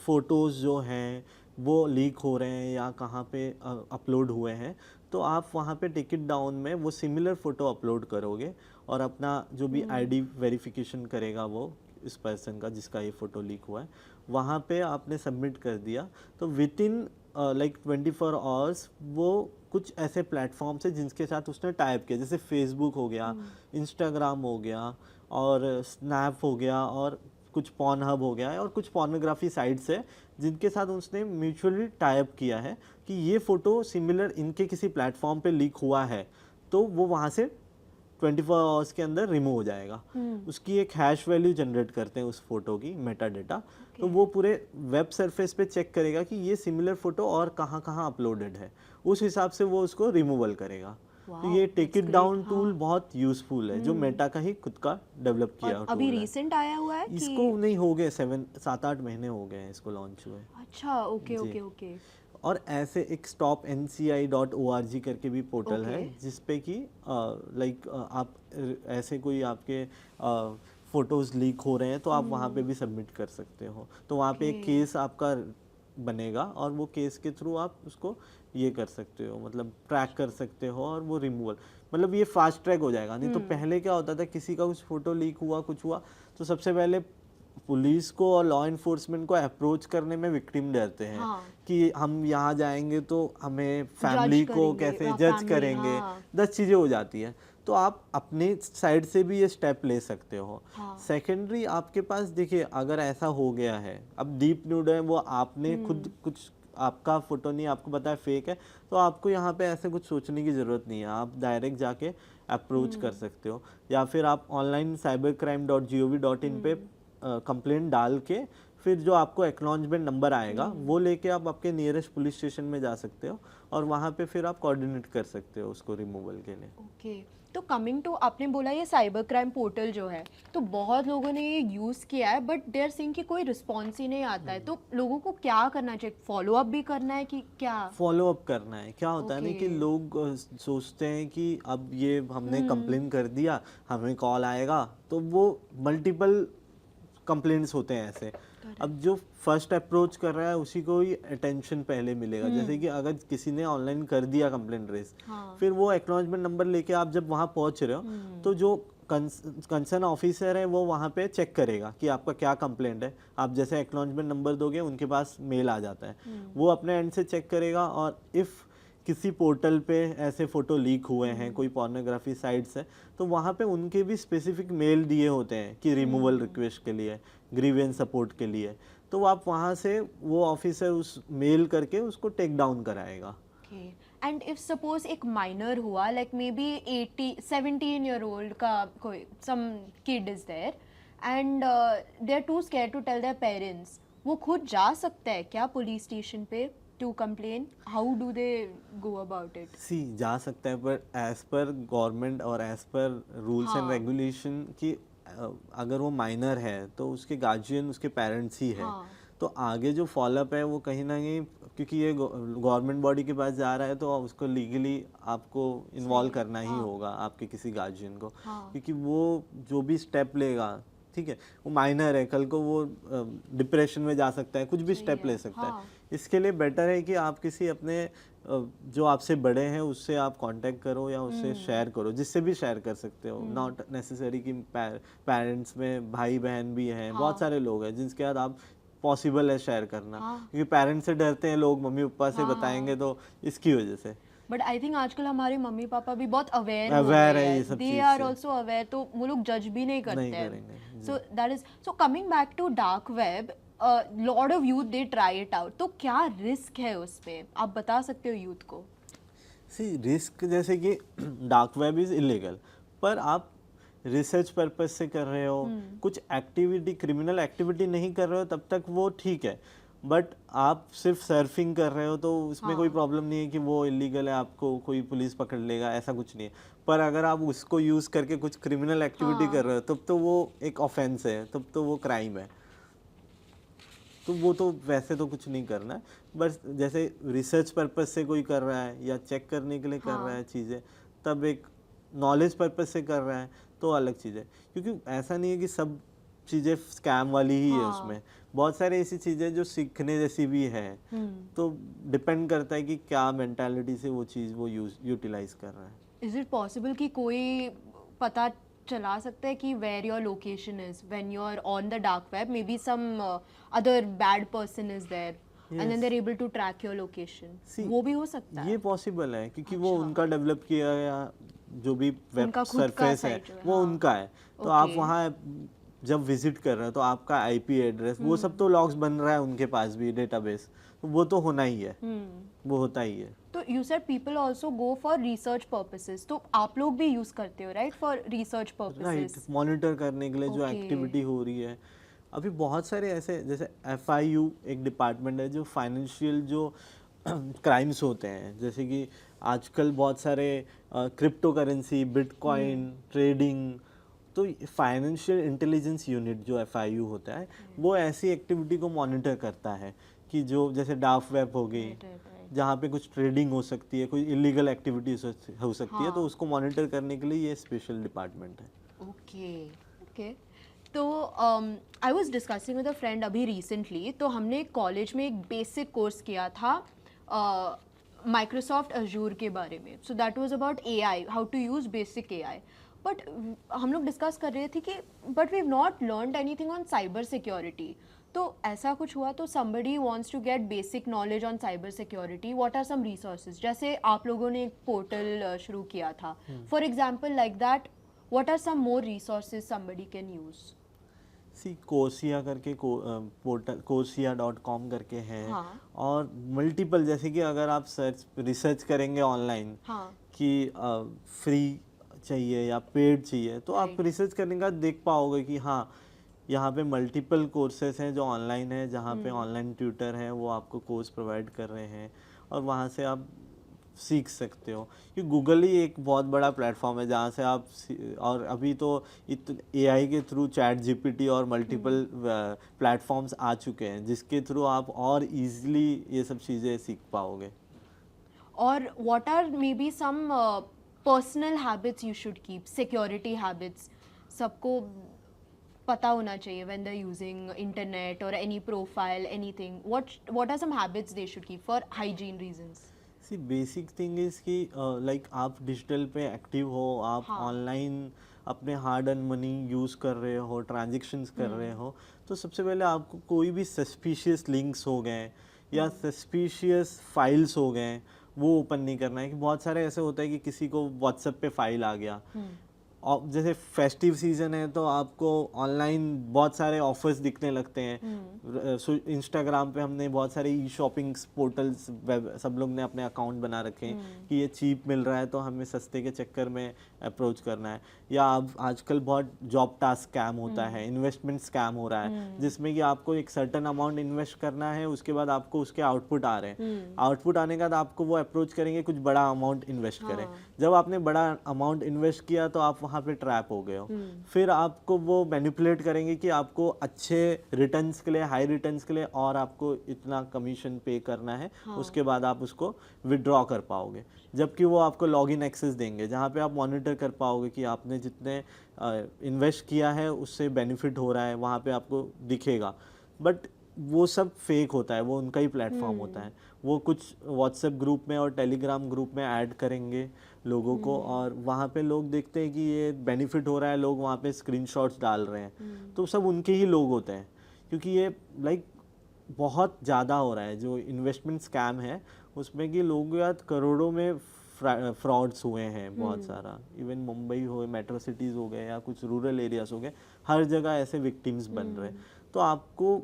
फ़ोटोज़ जो हैं वो लीक हो रहे हैं या कहाँ पे अपलोड हुए हैं, तो आप वहाँ पे टेक इट डाउन में वो सिमिलर फ़ोटो अपलोड करोगे और अपना जो भी आईडी वेरिफिकेशन करेगा वो इस पर्सन का जिसका ये फ़ोटो लीक हुआ है, वहाँ पे आपने सबमिट कर दिया तो विद इन लाइक 24 आवर्स वो कुछ ऐसे प्लेटफॉर्म्स है जिनके साथ उसने टाइप किया, जैसे फेसबुक हो गया, इंस्टाग्राम हो गया और स्नैप हो गया और कुछ पॉर्न हब हो गया है और कुछ पॉर्नोग्राफी साइट्स है जिनके साथ उसने म्यूचुअली टाइप किया है कि ये फ़ोटो सिमिलर इनके किसी प्लेटफॉर्म पे लीक हुआ है, तो वो वहाँ से 24 आवर्स के अंदर रिमूव हो जाएगा। उसकी एक हैश वैल्यू जनरेट करते हैं उस फोटो की, मेटा डेटा, तो वो पूरे वेब सरफेस पे चेक करेगा कि ये सिमिलर फोटो और कहाँ कहाँ अपलोडेड है, उस हिसाब से वो उसको रिमूवल करेगा। तो ये टेक इट डाउन टूल बहुत यूजफुल है जो मेटा का ही खुद का डेवलप किया हुआ है। अभी रिसेंट आया हुआ है इसको नहीं हो गए 7-8 महीने हो गए हैं इसको लॉन्च हुए। अच्छा, ओके ओके ओके। और ऐसे एक stopnci.org करके भी पोर्टल है जिसपे कि लाइक आप ऐसे कोई आपके फोटोज़ लीक हो रहे हैं तो आप वहाँ पे भी सबमिट कर सकते हो, तो वहाँ पे एक केस आपका बनेगा और वो केस के थ्रू आप उसको ये कर सकते हो, मतलब ट्रैक कर सकते हो और वो रिमूवल, मतलब ये फास्ट ट्रैक हो जाएगा। नहीं तो पहले क्या होता था, किसी का कुछ फोटो लीक हुआ कुछ हुआ तो सबसे पहले पुलिस को और लॉ इन्फोर्समेंट को अप्रोच करने में विक्टिम डरते हैं कि हम यहाँ जाएंगे तो हमें फैमिली को कैसे जज करेंगे, 10 चीज़ें हो जाती है। तो आप अपने साइड से भी ये स्टेप ले सकते हो। सेकेंडरी आपके पास देखिए, अगर ऐसा हो गया है, अब डीप न्यूड है वो आपने खुद कुछ आपका फोटो नहीं, आपको पता है फेक है, तो आपको यहाँ पे ऐसे कुछ सोचने की ज़रूरत नहीं है, आप डायरेक्ट जाके अप्रोच कर सकते हो या फिर आप ऑनलाइन cybercrime.gov.in पे कंप्लेंट डाल के फिर जो आपको एक्नॉलेजमेंट नंबर आएगा वो लेके आप आपके नियरेस्ट पुलिस स्टेशन में जा सकते हो और वहाँ पे फिर आप कोऑर्डिनेट कर सकते हो उसको रिमूवल के लिए। ओके, तो कमिंग टू, आपने बोला ये साइबर क्राइम पोर्टल जो है, तो बहुत लोगों ने ये यूज़ किया है बट देयर सेइंग कि कोई रिस्पॉन्स ही नहीं आता है, तो लोगों को क्या करना चाहिए? फॉलो अप भी करना है कि क्या? फॉलो अप करना है। क्या होता है ना कि लोग सोचते हैं कि अब ये हमने कंप्लेन कर दिया, हमें कॉल आएगा, तो वो मल्टीपल कंप्लेंट्स होते हैं ऐसे। अब जो फर्स्ट अप्रोच कर रहा है उसी को ही अटेंशन पहले मिलेगा। जैसे कि अगर किसी ने ऑनलाइन कर दिया कंप्लेंट रेस, फिर वो एक्नॉलेजमेंट नंबर लेके आप जब वहाँ पहुँच रहे हो तो जो कंसर्न ऑफिसर है वो वहाँ पे चेक करेगा कि आपका क्या कंप्लेंट है। आप जैसे एक्नॉलेजमेंट नंबर दोगे उनके पास मेल आ जाता है, वो अपने एंड से चेक करेगा और इफ़ किसी पोर्टल पे ऐसे फ़ोटो लीक हुए हैं कोई पोर्नोग्राफी साइट से, तो वहाँ पे उनके भी स्पेसिफिक मेल दिए होते हैं कि रिमूवल रिक्वेस्ट के लिए, ग्रीवेंस सपोर्ट के लिए, तो आप वहाँ से वो ऑफिसर उस मेल करके उसको टेक डाउन कराएगा। एंड इफ सपोज एक माइनर हुआ, लाइक मे बी 17-year-old का कोई some kid is there and they are too scared to tell their parents, वो खुद जा सकता है क्या पुलिस स्टेशन पे to complain? How do they go about it? See जा सकता है, पर एज पर गवर्नमेंट और as per rules and regulation की अगर वो माइनर है तो उसके गार्जियन उसके पेरेंट्स ही है। तो आगे जो फॉलोअप है वो कहीं ना कहीं, क्योंकि ये गवर्नमेंट बॉडी के पास जा रहा है तो उसको लीगली आपको इन्वॉल्व करना ही होगा आपके किसी गार्जियन को, क्योंकि वो जो भी स्टेप लेगा, ठीक है, वो माइनर है, कल को वो डिप्रेशन में जा सकता है, कुछ भी स्टेप ले सकता है। इसके लिए बेटर है कि आप किसी अपने जो आपसे बड़े हैं उससे आप कांटेक्ट करो या उससे शेयर करो, जिससे भी शेयर कर सकते हो। नॉट नेसेसरी कि पेरेंट्स में भाई बहन भी हैं, बहुत सारे लोग हैं जिनके साथ आप पॉसिबल है शेयर करना, क्योंकि पेरेंट्स से डरते हैं लोग, मम्मी पापा से बताएंगे तो इसकी वजह से। बट आई थिंक आजकल हमारे मम्मी पापा भी बहुत अवेयर है ये सब दे आर ऑल्सो अवेयर, तो वो लोग जज भी नहीं करते हैं। So that is, so coming back to dark web, lot of youth they try it out, तो क्या रिस्क है उस पे, आप बता सकते हो यूथ को? सी रिस्क जैसे कि डार्क वेब इज इलीगल, पर आप रिसर्च पर्पज से कर रहे हो, कुछ एक्टिविटी, क्रिमिनल एक्टिविटी नहीं कर रहे हो, तब तक वो ठीक है। बट आप सिर्फ सर्फिंग कर रहे हो तो उसमें कोई प्रॉब्लम नहीं है कि वो इलीगल है, आपको कोई पुलिस पकड़ लेगा, ऐसा कुछ नहीं है। पर अगर आप उसको यूज़ करके कुछ क्रिमिनल एक्टिविटी कर रहे हो तब तो वो एक ऑफेंस है, तब तो वो क्राइम है। तो वो तो वैसे तो कुछ नहीं करना है, बस जैसे रिसर्च पर्पज से कोई कर रहा है या चेक करने के लिए कर रहा है चीज़ें, तब एक नॉलेज पर्पज से कर रहा है तो अलग चीज़ है। क्योंकि ऐसा नहीं है कि सब चीज़ें स्कैम वाली ही है, उसमें बहुत सारी ऐसी चीज़ें जो सीखने जैसी भी है। तो डिपेंड करता है कि क्या मेंटालिटी से वो चीज़ वो यूटिलाइज कर रहा है। इज इट पॉसिबल कि कोई पता चला सकता है कि where your location is when you are on the dark web, maybe some other bad person is there and then they are able to track your location? वो भी हो सकता है, ये पॉसिबल है, क्योंकि वो उनका डेवलप किया या जो भी वेब सरफेस है वो उनका है। तो आप वहाँ जब विजिट कर रहे हो तो आपका आईपी एड्रेस वो सब तो लॉग्स बन रहा है उनके पास भी, डेटाबेस, तो वो तो होना ही है, वो होता ही है। तो you said people also go for research purposes, तो आप लोग भी यूज करते हो right for research purposes? Right, monitor करने के लिए जो एक्टिविटी हो रही है। अभी बहुत सारे ऐसे, जैसे FIU एक डिपार्टमेंट है जो फाइनेंशियल जो क्राइम्स होते हैं, जैसे कि आजकल बहुत सारे क्रिप्टो करेंसी, बिटकॉइन ट्रेडिंग, तो फाइनेंशियल इंटेलिजेंस यूनिट जो FIU होता है वो ऐसी एक्टिविटी को मॉनिटर करता है कि जो जैसे डार्क वेब हो गई, जहाँ पे कुछ ट्रेडिंग हो सकती है, कोई इलीगल एक्टिविटीज हो सकती है, तो उसको मॉनिटर करने के लिए ये स्पेशल डिपार्टमेंट है। Okay okay. तो I was discussing with a friend अभी रिसेंटली, तो हमने कॉलेज में एक बेसिक कोर्स किया था माइक्रोसॉफ्ट अजूर के बारे में। So that was about AI, how to use basic AI। But हम लोग डिस्कस कर रहे थे कि but we have not learned anything on cyber security. तो ऐसा कुछ हुआ तो somebody wants to get basic knowledge on cyber security, what are some resources? जैसे आप लोगों ने एक पोर्टल शुरू किया था, for example like that, what are some more resources somebody can use? सी कोर्सिया करके पोर्टल कोर्सिया.com करके है, और मल्टीपल, जैसे कि अगर आप रिसर्च करेंगे ऑनलाइन कि फ्री चाहिए या पेड चाहिए, तो आप रिसर्च करने का देख पाओगे कि हाँ यहाँ पे मल्टीपल कोर्सेज हैं जो ऑनलाइन है, जहाँ पे ऑनलाइन ट्यूटर हैं वो आपको कोर्स प्रोवाइड कर रहे हैं और वहाँ से आप सीख सकते हो। कि गूगल ही एक बहुत बड़ा प्लेटफॉर्म है जहाँ से आप और अभी तो AI के थ्रू ChatGPT और मल्टीपल प्लेटफॉर्म्स आ चुके हैं जिसके थ्रू आप और इजीली ये सब चीज़ें सीख पाओगे। और what are maybe some personal habits you should keep, security habits सबको पता होना चाहिए when they're using internet or any profile, anything, what are some habits they should keep for hygiene reasons? See basic thing is कि like आप digital पे active हो, आप online अपने हार्ड अर्न मनी यूज़ कर रहे हो, ट्रांजेक्शन्स कर रहे हो, तो सबसे पहले आपको कोई भी सस्पिशियस लिंक्स हो गए या सस्पिशियस फाइल्स हो गए वो ओपन नहीं करना है। कि बहुत सारे ऐसे होता है कि किसी को व्हाट्सएप पे फाइल आ गया, और जैसे फेस्टिव सीजन है तो आपको ऑनलाइन बहुत सारे ऑफर्स दिखने लगते हैं। इंस्टाग्राम पे हमने बहुत सारे ई शॉपिंग पोर्टल्स सब लोग ने अपने अकाउंट बना रखे हैं कि ये चीप मिल रहा है तो हमें सस्ते के चक्कर में अप्रोच करना है। या अब आजकल बहुत जॉब टास्क स्कैम होता है, इन्वेस्टमेंट स्कैम हो रहा है, जिसमें कि आपको एक सर्टेन अमाउंट इन्वेस्ट करना है, उसके बाद आपको उसके आउटपुट आ रहे हैं, आउटपुट आने के बाद आपको वो अप्रोच करेंगे कुछ बड़ा अमाउंट इन्वेस्ट करें। जब आपने बड़ा अमाउंट इन्वेस्ट किया तो आप वहाँ पे ट्रैप हो गए हो। फिर आपको वो मैनिपुलेट करेंगे कि आपको अच्छे रिटर्न्स के लिए, हाई रिटर्न्स के लिए और आपको इतना कमीशन पे करना है, उसके बाद आप उसको विड्रॉ कर पाओगे। जबकि वो आपको लॉगिन एक्सेस देंगे जहाँ पे आप मॉनिटर कर पाओगे कि आपने जितने इन्वेस्ट किया है उससे बेनिफिट हो रहा है, वहाँ पे आपको दिखेगा। बट वो सब फेक होता है, वो उनका ही प्लेटफॉर्म होता है। वो कुछ व्हाट्सएप ग्रुप में और टेलीग्राम ग्रुप में ऐड करेंगे लोगों को, और वहाँ पे लोग देखते हैं कि ये बेनिफिट हो रहा है, लोग वहाँ पे स्क्रीनशॉट्स डाल रहे हैं, तो सब उनके ही लोग होते हैं। क्योंकि ये लाइक बहुत ज़्यादा हो रहा है जो इन्वेस्टमेंट स्कैम है उसमें, कि लोगों के साथ करोड़ों में फ्रॉड्स हुए हैं बहुत सारा। इवन मुंबई हो, मेट्रो सिटीज़ हो गए या कुछ रूरल एरियाज हो गए, हर जगह ऐसे विक्टिम्स बन रहे हैं। तो आपको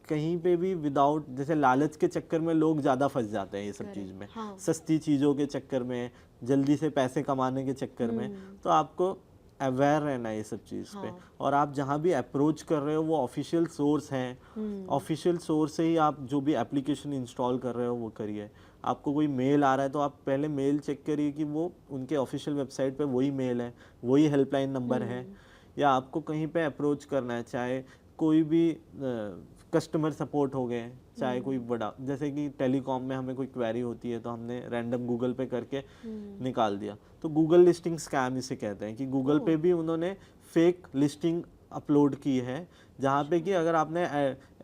कहीं पे भी विदाउट, जैसे लालच के चक्कर में लोग ज़्यादा फंस जाते हैं ये सब चीज़ में, सस्ती चीज़ों के चक्कर में, जल्दी से पैसे कमाने के चक्कर में। तो आपको अवेयर रहना है ये सब चीज़ पे। और आप जहाँ भी अप्रोच कर रहे हो वो ऑफिशियल सोर्स हैं, ऑफिशियल सोर्स से ही आप जो भी एप्लीकेशन इंस्टॉल कर रहे हो वो करिए। आपको कोई मेल आ रहा है तो आप पहले मेल चेक करिए कि वो उनके ऑफिशियल वेबसाइट पे वही मेल है, वही हेल्पलाइन नंबर है। या आपको कहीं पे अप्रोच करना है, चाहे कोई भी कस्टमर सपोर्ट हो गए, चाहे कोई बड़ा, जैसे कि टेलीकॉम में हमें कोई क्वेरी होती है तो हमने रैंडम गूगल पे करके निकाल दिया, तो गूगल लिस्टिंग स्कैम इसे कहते हैं। कि गूगल पे भी उन्होंने फेक लिस्टिंग अपलोड की है, जहाँ पे कि अगर आपने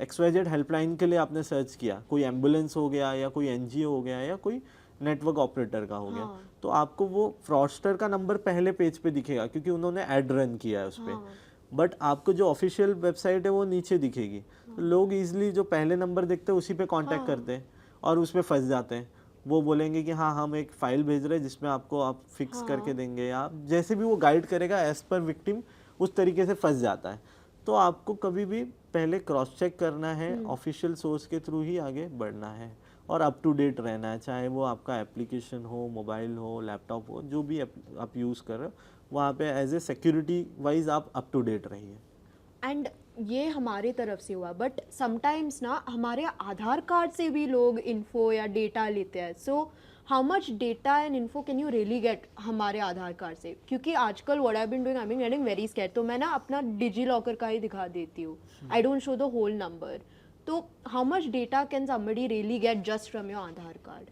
XYZ हेल्पलाइन के लिए आपने सर्च किया, कोई एम्बुलेंस हो गया या कोई NGO हो गया या कोई नेटवर्क ऑपरेटर का हो गया, तो आपको वो फ्रॉडस्टर का नंबर पहले पेज पे दिखेगा क्योंकि उन्होंने ऐड रन किया है उस पर। बट आपको जो ऑफिशियल वेबसाइट है वो नीचे दिखेगी। तो लोग इजीली जो पहले नंबर देखते हैं उसी पे कांटेक्ट करते हैं और उसमें फंस जाते हैं। वो बोलेंगे कि हाँ हम एक फाइल भेज रहे हैं जिसमें आपको आप फिक्स करके देंगे, या जैसे भी वो गाइड करेगा एज पर विक्टिम उस तरीके से फंस जाता है। तो आपको कभी भी पहले क्रॉस चेक करना है, ऑफिशियल सोर्स के थ्रू ही आगे बढ़ना है और अप टू डेट रहना है। चाहे वो आपका एप्लीकेशन हो, मोबाइल हो, लैपटॉप हो, जो भी आप यूज़ कर रहे हो, वहाँ पे एज ए सिक्योरिटी वाइज आप अप टू डेट रहिए। एंड ये हमारी तरफ से हुआ, बट समटाइम्स ना हमारे आधार कार्ड से भी लोग इन्फो या डेटा लेते हैं। So how much data and info can you really get हमारे आधार कार्ड से? क्योंकि आजकल what I been doing, I am getting very scared. तो मैं ना अपना डिजी लॉकर का ही दिखा देती हूँ, I don't show the whole number. तो how much data can somebody really get just from your Aadhaar card?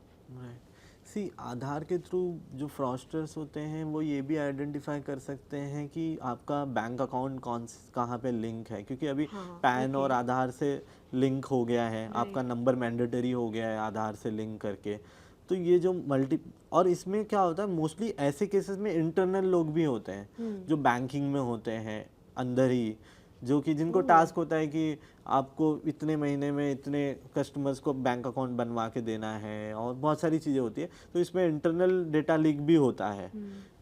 See, Aadhaar के थ्रू जो फ्रॉडस्टर्स होते हैं वो ये भी आइडेंटिफाई कर सकते हैं कि आपका बैंक अकाउंट कहाँ पे लिंक है, क्योंकि अभी पैन और आधार से लिंक हो गया है, आपका नंबर मैंडेटरी हो गया है आधार से लिंक करके। तो ये जो और इसमें क्या होता है, मोस्टली ऐसे केसेस में इंटरनल लोग भी होते हैं जो बैंकिंग में होते हैं अंदर ही, जो कि जिनको टास्क होता है कि आपको इतने महीने में इतने कस्टमर्स को बैंक अकाउंट बनवा के देना है, और बहुत सारी चीज़ें होती है। तो इसमें इंटरनल डेटा लीक भी होता है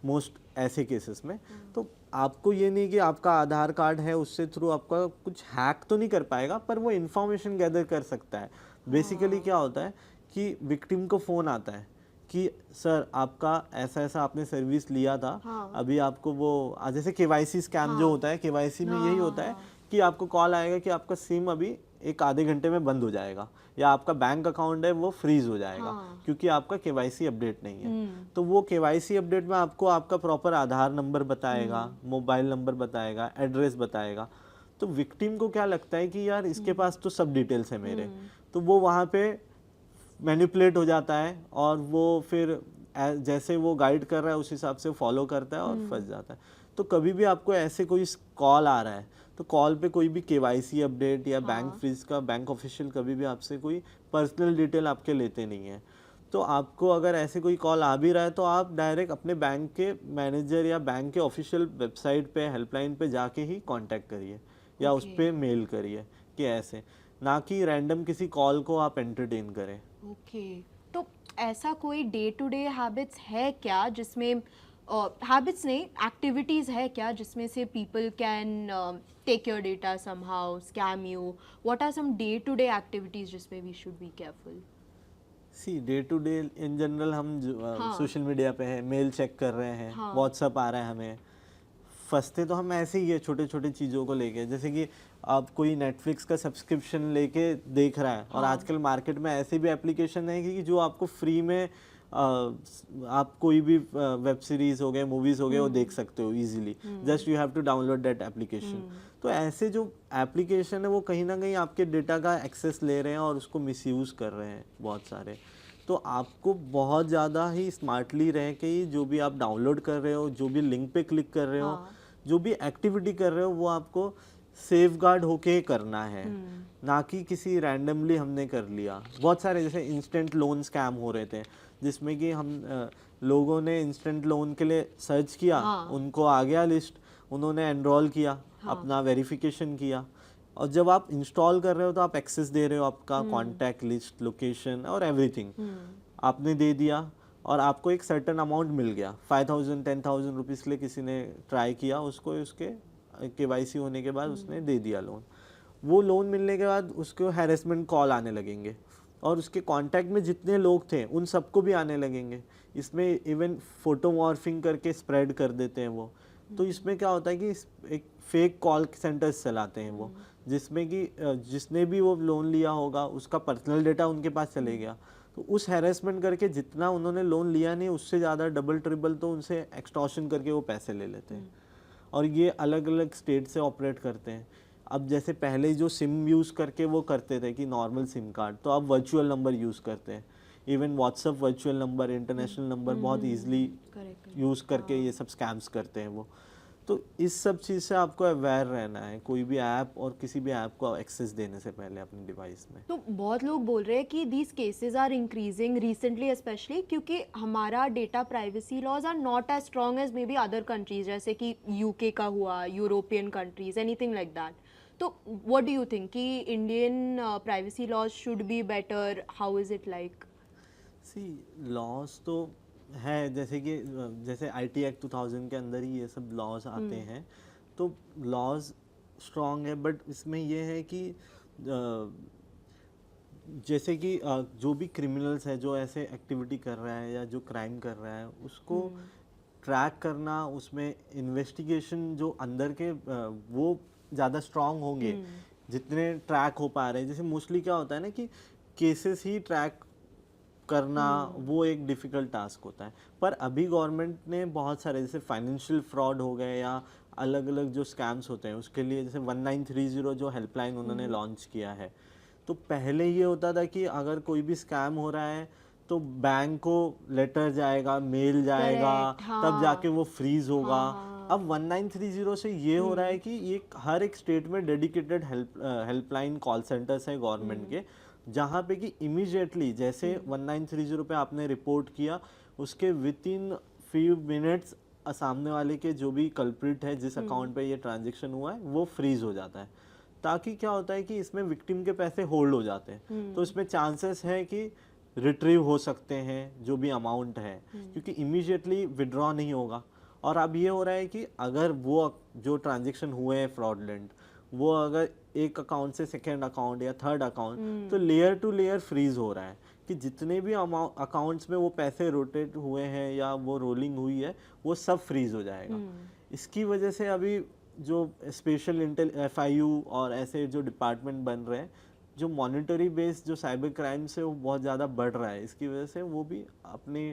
मोस्ट ऐसे केसेस में। तो आपको ये नहीं कि आपका आधार कार्ड है उससे थ्रू आपका कुछ हैक तो नहीं कर पाएगा, पर वो इन्फॉर्मेशन गैदर कर सकता है। बेसिकली क्या होता है कि विक्टिम को फ़ोन आता है कि सर आपका ऐसा ऐसा आपने सर्विस लिया था, अभी आपको वो जैसे KYC स्कैम जो होता है, KYC में यही होता है कि आपको कॉल आएगा कि आपका सिम अभी एक आधे घंटे में बंद हो जाएगा, या आपका बैंक अकाउंट है वो फ्रीज हो जाएगा क्योंकि आपका KYC अपडेट नहीं है। तो वो KYC अपडेट में आपको आपका प्रॉपर आधार नंबर बताएगा, मोबाइल नंबर बताएगा, एड्रेस बताएगा। तो विक्टिम को क्या लगता है कि यार इसके पास तो सब डिटेल्स है मेरे, तो वो वहाँ पे मैनिपुलेट हो जाता है और वो फिर जैसे वो गाइड कर रहा है उस हिसाब से फॉलो करता है और फंस जाता है। तो कभी भी आपको ऐसे कोई कॉल आ रहा है तो कॉल पे कोई भी KYC अपडेट या बैंक फ्रीज का, बैंक ऑफिशियल कभी भी आपसे कोई पर्सनल डिटेल आपके लेते नहीं है। तो आपको अगर ऐसे कोई कॉल आ भी रहा है तो आप डायरेक्ट अपने बैंक के मैनेजर या बैंक के ऑफिशियल वेबसाइट पे, हेल्पलाइन पे जाके ही कांटेक्ट करिए या उस पर मेल करिए कि ऐसे, ना कि रैंडम किसी कॉल को आप एंटरटेन करें। ओके तो ऐसा कोई डे टू डे हैबिट्स है क्या जिसमें हैबिट्स नहीं एक्टिविटीज़ है क्या जिसमें से people can take your data somehow scam you? What are some day to day activities जिसमें we should be careful? See day to day in general हम हाँ। सोशल मीडिया पे हैं, मेल चेक कर रहे हैं, हाँ। व्हाट्सअप आ रहा है हमें, फंसते तो हम ऐसे ही है छोटे छोटे चीज़ों को लेके, जैसे कि आप कोई नेटफ्लिक्स का सब्सक्रिप्शन लेके देख रहा है और हाँ। आजकल मार्केट में ऐसे भी एप्लीकेशन है कि जो आपको फ्री में आप कोई भी वेब सीरीज हो गए, मूवीज हो गए, वो देख सकते हो easily, just you have to download that application. तो ऐसे जो एप्लीकेशन है वो कहीं ना कहीं आपके डेटा का एक्सेस ले रहे हैं और उसको मिसयूज़ कर रहे हैं बहुत सारे। तो आपको बहुत ज़्यादा ही स्मार्टली रहे कि जो भी आप डाउनलोड कर रहे हो, जो भी लिंक पे क्लिक कर रहे हो, हाँ। जो भी एक्टिविटी कर रहे हो, वो आपको सेफ गार्ड होके करना है, ना कि किसी रैंडमली हमने कर लिया। बहुत सारे जैसे इंस्टेंट लोन स्कैम हो रहे थे जिसमें कि हम लोगों ने इंस्टेंट लोन के लिए सर्च किया, हाँ। उनको आ गया लिस्ट, उन्होंने एनरोल किया, हाँ। अपना वेरिफिकेशन किया, और जब आप इंस्टॉल कर रहे हो तो आप एक्सेस दे रहे हो, आपका कॉन्टैक्ट लिस्ट, लोकेशन और एवरीथिंग आपने दे दिया, और आपको एक सर्टन अमाउंट मिल गया, 5,000 10,000 रुपीज़ के लिए किसी ने ट्राई किया, उसको उसके KYC होने के बाद उसने दे दिया लोन। वो लोन मिलने के बाद उसको हैरेसमेंट कॉल आने लगेंगे और उसके कांटेक्ट में जितने लोग थे उन सबको भी आने लगेंगे। इसमें इवन फोटो मॉर्फिंग करके स्प्रेड कर देते हैं वो। तो इसमें क्या होता है कि एक फेक कॉल सेंटर्स चलाते हैं वो, जिसमें कि जिसने भी वो लोन लिया होगा उसका पर्सनल डेटा उनके पास चले गया, तो उस हैरेसमेंट करके जितना उन्होंने लोन लिया नहीं उससे ज़्यादा डबल ट्रिपल तो उनसे एक्सटॉर्शन करके वो पैसे ले लेते हैं। और ये अलग अलग स्टेट से ऑपरेट करते हैं। अब जैसे पहले जो सिम यूज़ करके वो करते थे कि नॉर्मल सिम कार्ड, तो अब वर्चुअल नंबर यूज़ करते हैं। Even WhatsApp virtual number, international number बहुत ईजिली यूज़ करके ये सब स्कैम्स करते हैं वो। तो इस सब चीज़ से आपको अवेयर रहना है कोई भी ऐप और किसी भी ऐप को एक्सेस देने से पहले अपने डिवाइस में। तो बहुत लोग बोल रहे हैं कि these cases are increasing recently specially क्योंकि हमारा data privacy laws are not as strong as maybe other countries, जैसे कि यूके का हुआ, European countries, anything like that. तो व्हाट डू यू थिंक कि Indian privacy laws should be better? How is it like? See laws तो है, जैसे कि जैसे IT एक्ट 2000 के अंदर ही ये सब लॉज आते हैं, तो लॉज स्ट्रॉन्ग है, बट इसमें ये है कि जैसे कि जो भी क्रिमिनल्स है जो ऐसे एक्टिविटी कर रहा है या जो क्राइम कर रहा है उसको ट्रैक करना, उसमें इन्वेस्टिगेशन जो अंदर के वो ज़्यादा स्ट्रॉन्ग होंगे जितने ट्रैक हो पा रहे हैं। जैसे मोस्टली क्या होता है ना कि केसेस ही ट्रैक करना वो एक डिफ़िकल्ट टास्क होता है, पर अभी गवर्नमेंट ने बहुत सारे जैसे फाइनेंशियल फ्रॉड हो गए या अलग अलग जो स्कैम्स होते हैं उसके लिए जैसे 1930 जो हेल्पलाइन उन्होंने लॉन्च किया है। तो पहले ये होता था कि अगर कोई भी स्कैम हो रहा है तो बैंक को लेटर जाएगा, मेल जाएगा, तब जाके वो फ्रीज होगा। अब 1930 से ये हो रहा है कि ये हर एक स्टेट में डेडिकेटेड हेल्पलाइन कॉल सेंटर्स है गवर्नमेंट के, जहाँ पे कि इमीडिएटली जैसे 1930 पे आपने रिपोर्ट किया उसके विद इन फ्यू मिनट्स सामने वाले के जो भी कल्प्रिट है जिस अकाउंट पे ये ट्रांजैक्शन हुआ है वो फ्रीज हो जाता है। ताकि क्या होता है कि इसमें विक्टिम के पैसे होल्ड हो जाते हैं, तो इसमें चांसेस है कि रिट्रीव हो सकते हैं जो भी अमाउंट है, क्योंकि इमीडिएटली विड्रॉ नहीं होगा। और अब ये हो रहा है कि अगर वो जो ट्रांजैक्शन हुए हैं फ्रॉडलेंट, वो अगर एक अकाउंट से सेकेंड अकाउंट या थर्ड अकाउंट, तो लेयर टू लेयर फ्रीज हो रहा है कि जितने भी अकाउंट्स में वो पैसे रोटेट हुए हैं या वो रोलिंग हुई है वो सब फ्रीज हो जाएगा। इसकी वजह से अभी जो स्पेशल इंटेल FIU और ऐसे जो डिपार्टमेंट बन रहे हैं, जो मॉनिटरी बेस्ड जो साइबर क्राइम से वो बहुत ज़्यादा बढ़ रहा है, इसकी वजह से वो भी अपने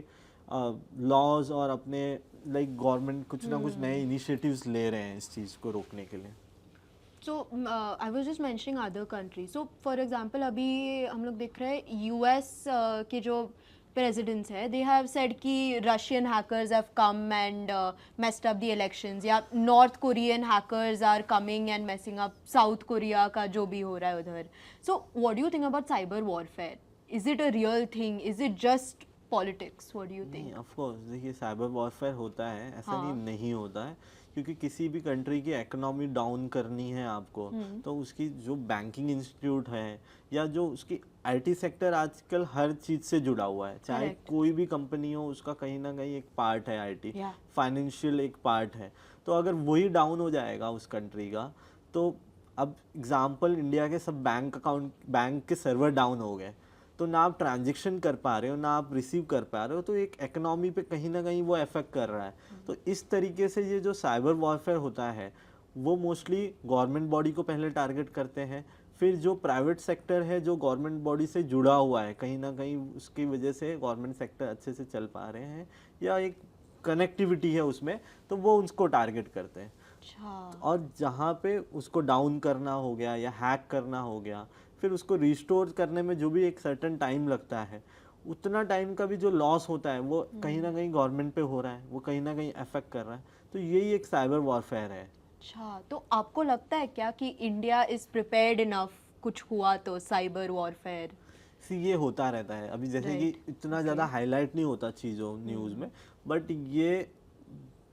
लॉज और अपने लाइक गवर्नमेंट कुछ ना कुछ नए इनिशिएटिव्स ले रहे हैं इस चीज़ को रोकने के लिए। So I was just mentioning other countries. So for example अभी हम लोग देख रहे हैं US के जो presidents है, they have said कि Russian hackers have come and messed up the elections, या North Korean hackers are coming and messing up South Korea का जो भी हो रहा है उधर. So what do you think about cyber warfare? Is it a real thing? Is it just politics? What do you think? Of course देखिए cyber warfare होता है, ऐसा नहीं होता है, क्योंकि किसी भी कंट्री की इकोनॉमी डाउन करनी है आपको, तो उसकी जो बैंकिंग इंस्टीट्यूट है या जो उसकी आईटी सेक्टर आजकल हर चीज से जुड़ा हुआ है, चाहे कोई भी कंपनी हो उसका कहीं ना कहीं एक पार्ट है आईटी, फाइनेंशियल एक पार्ट है। तो अगर वही डाउन हो जाएगा उस कंट्री का, तो अब एग्जाम्पल इंडिया के सब बैंक के सर्वर डाउन हो गए, तो ना आप ट्रांजैक्शन कर पा रहे हो ना आप रिसीव कर पा रहे हो, तो एक इकोनॉमी पे कहीं ना कहीं वो इफेक्ट कर रहा है। तो इस तरीके से ये जो साइबर वॉरफेयर होता है वो मोस्टली गवर्नमेंट बॉडी को पहले टारगेट करते हैं, फिर जो प्राइवेट सेक्टर है जो गवर्नमेंट बॉडी से जुड़ा हुआ है, कहीं ना कहीं उसकी वजह से गवर्नमेंट सेक्टर अच्छे से चल पा रहे हैं या एक कनेक्टिविटी है उसमें, तो वो उसको टारगेट करते हैं। और जहाँ पे उसको डाउन करना हो गया या हैक करना हो गया, फिर उसको रिस्टोर करने में जो भी एक सर्टेन टाइम लगता है, उतना टाइम का भी जो लॉस होता है वो कहीं ना कहीं गवर्नमेंट पे हो रहा है, वो कहीं ना कहीं अफेक्ट कर रहा है। तो यही एक साइबर वॉरफेयर है। अच्छा, तो आपको लगता है क्या कि इंडिया इज प्रिपेयर्ड इनफ, कुछ हुआ तो साइबर वॉरफेयर? ये होता रहता है अभी, जैसे कि इतना ज़्यादा हाईलाइट नहीं होता चीज़ों न्यूज़ में, बट ये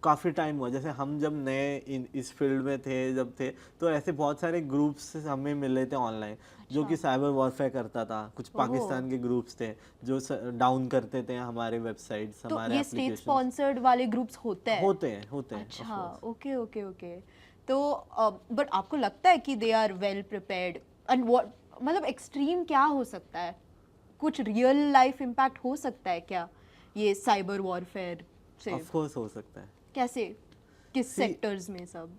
काफ़ी टाइम हुआ। जैसे हम जब नए इस फील्ड में थे जब थे, तो ऐसे बहुत सारे ग्रुप्स हमें मिले थे ऑनलाइन जो कि साइबर वॉरफेयर करता था। कुछ पाकिस्तान के ग्रुप्स थे जो डाउन करते थे हमारे वेबसाइट्स, तो हमारे ये स्टेट स्पॉन्सर्ड वाले ग्रुप्स होते हैं? अच्छा, ओके ओके ओके। तो बट आपको लगता है कि they are well prepared? And what, मतलब एक्सट्रीम क्या हो सकता है? कुछ रियल लाइफ इम्पैक्ट हो सकता है क्या ये साइबर वॉरफेयर से? ऑफ कोर्स हो सकता है। कैसे, किस सेक्टर्स में सब?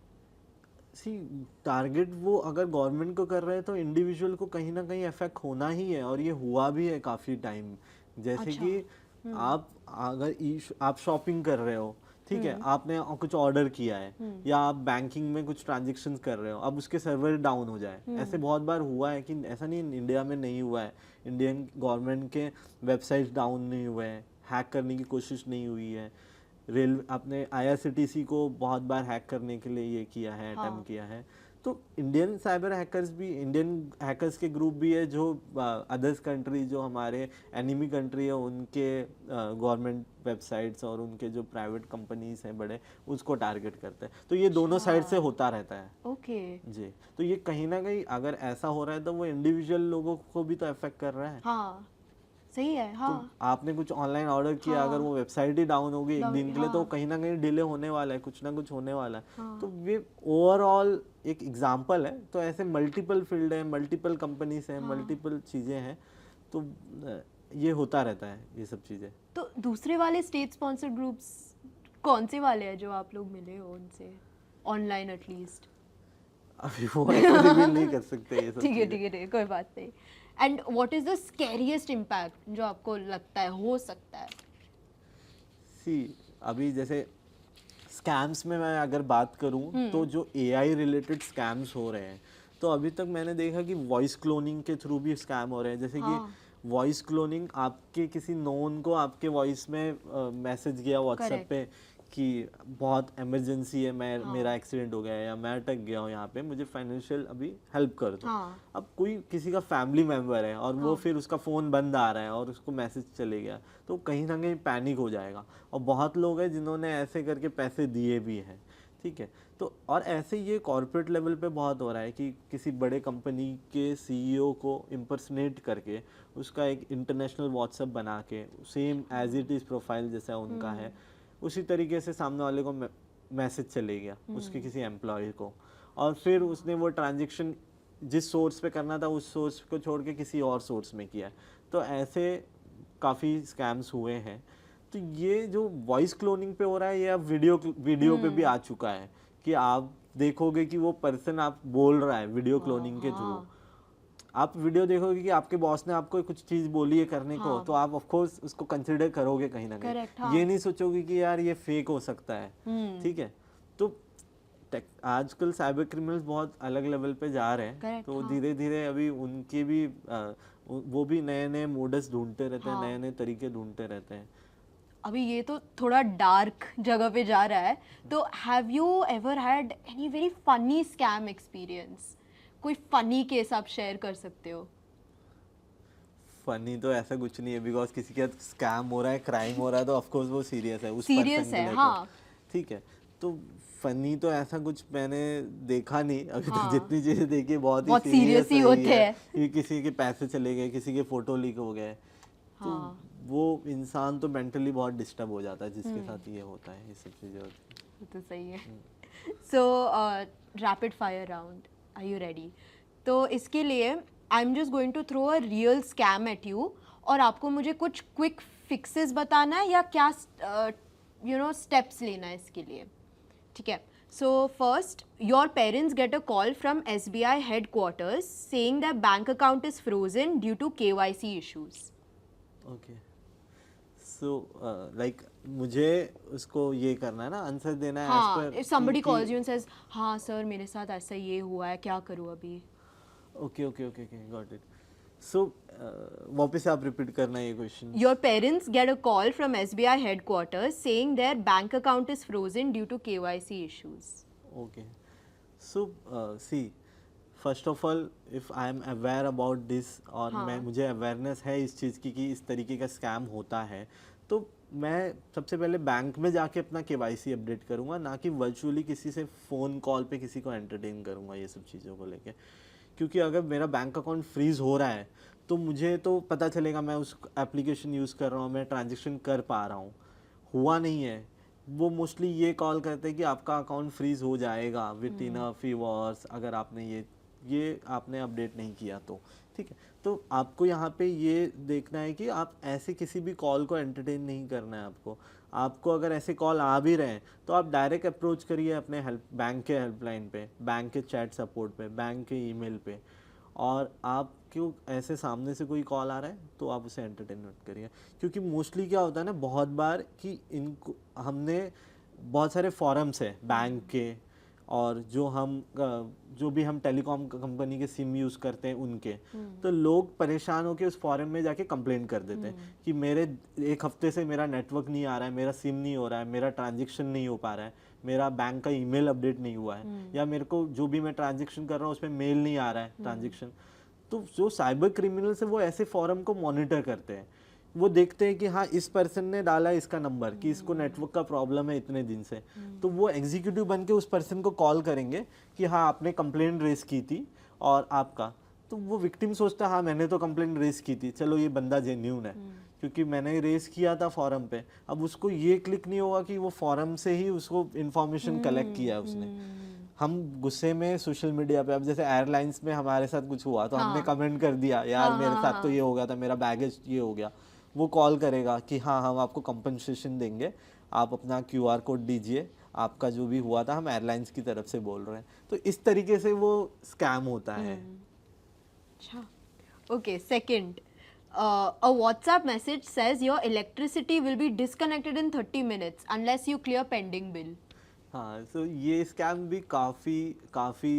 टारगेट वो अगर गवर्नमेंट को कर रहे हैं तो इंडिविजुअल को कहीं ना कहीं इफेक्ट होना ही है, और ये हुआ भी है काफ़ी टाइम। जैसे कि आप अगर आप शॉपिंग कर रहे हो, ठीक है, आपने कुछ ऑर्डर किया है या आप बैंकिंग में कुछ ट्रांजेक्शन कर रहे हो, अब उसके सर्वर डाउन हो जाए, ऐसे बहुत बार हुआ है। कि ऐसा नहीं इंडिया में नहीं हुआ है, इंडियन गवर्नमेंट के वेबसाइट डाउन नहीं हुए हैं, हैक करने की कोशिश नहीं हुई है। आपने IRCTC को बहुत बार हैक करने के लिए ये किया है, अटेम्प्ट किया है। तो इंडियन साइबर हैकर्स भी, इंडियन हैकर्स के ग्रुप भी है जो अदर्स कंट्री, जो हमारे एनिमी कंट्री है, उनके गवर्नमेंट वेबसाइट्स और उनके जो प्राइवेट कंपनीज हैं बड़े, उसको टारगेट करते हैं। तो ये दोनों साइड से होता रहता है। ओके जी, तो ये कहीं ना कहीं अगर ऐसा हो रहा है तो वो इंडिविजुअल लोगों को भी तो अफेक्ट कर रहा है। हाँ, सही है। हाँ, तो आपने कुछ ऑनलाइन ऑर्डर किया, अगर वो वेबसाइट ही डाउन होगी एक दिन के लिए, तो कहीं ना कहीं डिले होने वाला है, कुछ ना कुछ होने वाला है। तो ये ओवरऑल एक एग्जांपल है। तो ऐसे मल्टीपल फील्ड है, मल्टीपल कंपनीज हैं, मल्टीपल चीज़ें हैं, तो ये होता रहता है ये सब चीज़ें। तो दूसरे वाले स्टेट स्पॉन्सर्ड ग्रुप्स कौन से वाले हैं जो आप लोग मिले हो उनसे ऑनलाइन एटलीस्ट? अभी वो रिवील नहीं कर सकते ये सब। ठीक है, कोई बात नहीं। And what is the scariest impact जो आपको लगता है हो सकता है? अभी जैसे स्कैम्स में मैं अगर बात करूं, तो जो AI रिलेटेड स्कैम्स हो रहे हैं, तो अभी तक मैंने देखा कि वॉइस क्लोनिंग के थ्रू भी स्कैम हो रहे हैं। जैसे कि वॉइस क्लोनिंग, आपके किसी नोन को आपके वॉइस में मैसेज गया व्हाट्सएप पे कि बहुत इमरजेंसी है, मेरा एक्सीडेंट हो गया है या मैं अटक गया हूँ यहाँ पे, मुझे फाइनेंशियल अभी हेल्प कर दो। अब कोई किसी का फैमिली मेंबर है और वो फिर उसका फ़ोन बंद आ रहा है और उसको मैसेज चले गया, तो कहीं ना कहीं पैनिक हो जाएगा। और बहुत लोग हैं जिन्होंने ऐसे करके पैसे दिए भी हैं, ठीक है। तो और ऐसे ये कॉर्पोरेट लेवल पे बहुत हो रहा है कि किसी बड़े कंपनी के CEO को इम्पर्सनेट करके उसका एक इंटरनेशनल व्हाट्सएप बना के, same as it is profile जैसा उनका है, उसी तरीके से सामने वाले को मैसेज चले गया उसके किसी एम्प्लॉय को, और फिर उसने वो ट्रांजैक्शन जिस सोर्स पे करना था उस सोर्स को छोड़ के किसी और सोर्स में किया। तो ऐसे काफ़ी स्कैम्स हुए हैं। तो ये जो वॉइस क्लोनिंग पे हो रहा है, ये अब वीडियो पे भी आ चुका है कि आप देखोगे कि वो पर्सन आप बोल रहा है वीडियो क्लोनिंग के थ्रू। आप वीडियो देखोगे कि आपके बॉस ने आपको कुछ चीज बोली है करने को, तो आप ऑफ कोर्स उसको कंसिडर करोगे कहीं ना कहीं। ये नहीं सोचोगे कि यार ये फेक हो सकता है, ठीक है। तो आजकल साइबर क्रिमिनल्स बहुत अलग लेवल पे जा रहे हैं, तो धीरे धीरे अभी उनके भी वो भी नए नए मोडस ढूंढते रहते हैं, नए नए तरीके ढूंढते रहते हैं। अभी ये तो थोड़ा डार्क जगह पे जा रहा है, तो have you ever had any very funny scam experience? कोई फनी केस आप शेयर कर सकते हो? फनी तो ऐसा कुछ नहीं है, बिकॉज किसी के साथ स्कैम हो रहा है, क्राइम हो रहा है, तो ऑफ कोर्स वो सीरियस है, उस सीरियस है, हाँ, ठीक है। तो फनी तो ऐसा कुछ मैंने देखा नहीं अभी हाँ। तक। जितनी चीजें देखी बहुत बहुत ही serious ही रही होते है हैं। कि किसी के पैसे चले गए, किसी के फोटो लीक हो गए, तो हाँ। वो इंसान तो मेंटली बहुत डिस्टर्ब हो जाता है जिसके साथ ये होता है, ये सब चीजें होती हैं। वो तो सही है। So rapid fire round, are you ready? तो इसके लिए I am just going to throw a real scam at you, और आपको मुझे कुछ क्विक फिक्सेस बताना है या क्या स्टेप्स लेना है इसके लिए, ठीक है? So first, your parents get a call from SBI headquarters saying that bank account is frozen due to KYC issues. Okay, so like मुझे उसको ये करना है ना, आंसर देना है as हाँ, per if somebody कि calls you and says, हाँ सर मेरे साथ ऐसा ये हुआ है, क्या करूँ अभी? Okay okay okay okay, got it. So वापस आप रिपीट करना है ये question. Your parents get a call from SBI headquarters saying their bank account is frozen due to KYC issues. Okay, so see, first of all if I am aware about this, और हाँ. मैं मुझे awareness है इस चीज़ की कि इस तरीके का स्कैम होता है, तो मैं सबसे पहले बैंक में जाके अपना KYC अपडेट करूँगा, ना कि वर्चुअली किसी से फ़ोन कॉल पे किसी को एंटरटेन करूँगा ये सब चीज़ों को लेके। क्योंकि अगर मेरा बैंक अकाउंट फ्रीज़ हो रहा है तो मुझे तो पता चलेगा, मैं उस एप्लीकेशन यूज़ कर रहा हूँ, मैं ट्रांजेक्शन कर पा रहा हूँ। हुआ नहीं है, वो मोस्टली ये कॉल करते हैं कि आपका अकाउंट फ्रीज़ हो जाएगा with in a few hours, अगर आपने ये आपने अपडेट नहीं किया तो, ठीक है। तो आपको यहाँ पे ये देखना है कि आप ऐसे किसी भी कॉल को एंटरटेन नहीं करना है आपको अगर ऐसे कॉल आ भी रहे हैं तो आप डायरेक्ट अप्रोच करिए अपने बैंक के हेल्पलाइन पे, बैंक के चैट सपोर्ट पे, बैंक के ईमेल पे। और आप क्यों ऐसे सामने से कोई कॉल आ रहा है तो आप उसे एंटरटेन मत करिए, क्योंकि मोस्टली क्या होता है ना बहुत बार कि इनको हमने बहुत सारे फॉरम्स है बैंक के, और जो भी हम टेलीकॉम कंपनी के सिम यूज़ करते हैं उनके, तो लोग परेशान होकर उस फॉरम में जाके कंप्लेंट कर देते हैं कि मेरे 1 हफ्ते से मेरा नेटवर्क नहीं आ रहा है, मेरा सिम नहीं हो रहा है, मेरा ट्रांजेक्शन नहीं हो पा रहा है, मेरा बैंक का ईमेल अपडेट नहीं हुआ है, या मेरे को जो भी मैं ट्रांजेक्शन कर रहा हूँ उसमें मेल नहीं आ रहा है ट्रांजेक्शन। तो जो साइबर क्रिमिनल्स है वो ऐसे फॉरम को मॉनिटर करते हैं, वो देखते हैं कि हाँ इस पर्सन ने डाला इसका नंबर कि इसको नेटवर्क का प्रॉब्लम है इतने दिन से, तो वो एग्जीक्यूटिव बन के उस पर्सन को कॉल करेंगे कि हाँ आपने कंप्लेंट रेज की थी और आपका, तो वो विक्टिम सोचता है हाँ मैंने तो कंप्लेंट रेज की थी, चलो ये बंदा जेन्यून है क्योंकि मैंने रेज किया था फॉरम पे। अब उसको ये क्लिक नहीं होगा कि वो फॉरम से ही उसको इन्फॉर्मेशन कलेक्ट किया है उसने। हम गुस्से में सोशल मीडिया पे, अब जैसे एयरलाइंस में हमारे साथ कुछ हुआ तो हमने कमेंट कर दिया यार मेरे साथ तो ये हो गया था, मेरा बैगेज ये हो गया, वो कॉल करेगा कि हाँ हम आपको कंपनसेशन देंगे, आप अपना QR कोड दीजिए, आपका जो भी हुआ था हम एयरलाइंस की तरफ से बोल रहे हैं। तो इस तरीके से वो स्कैम होता है। अच्छा, okay. Second, a WhatsApp message says your electricity will be disconnected in 30 minutes unless you clear pending bill. हाँ, तो ये स्कैम भी काफी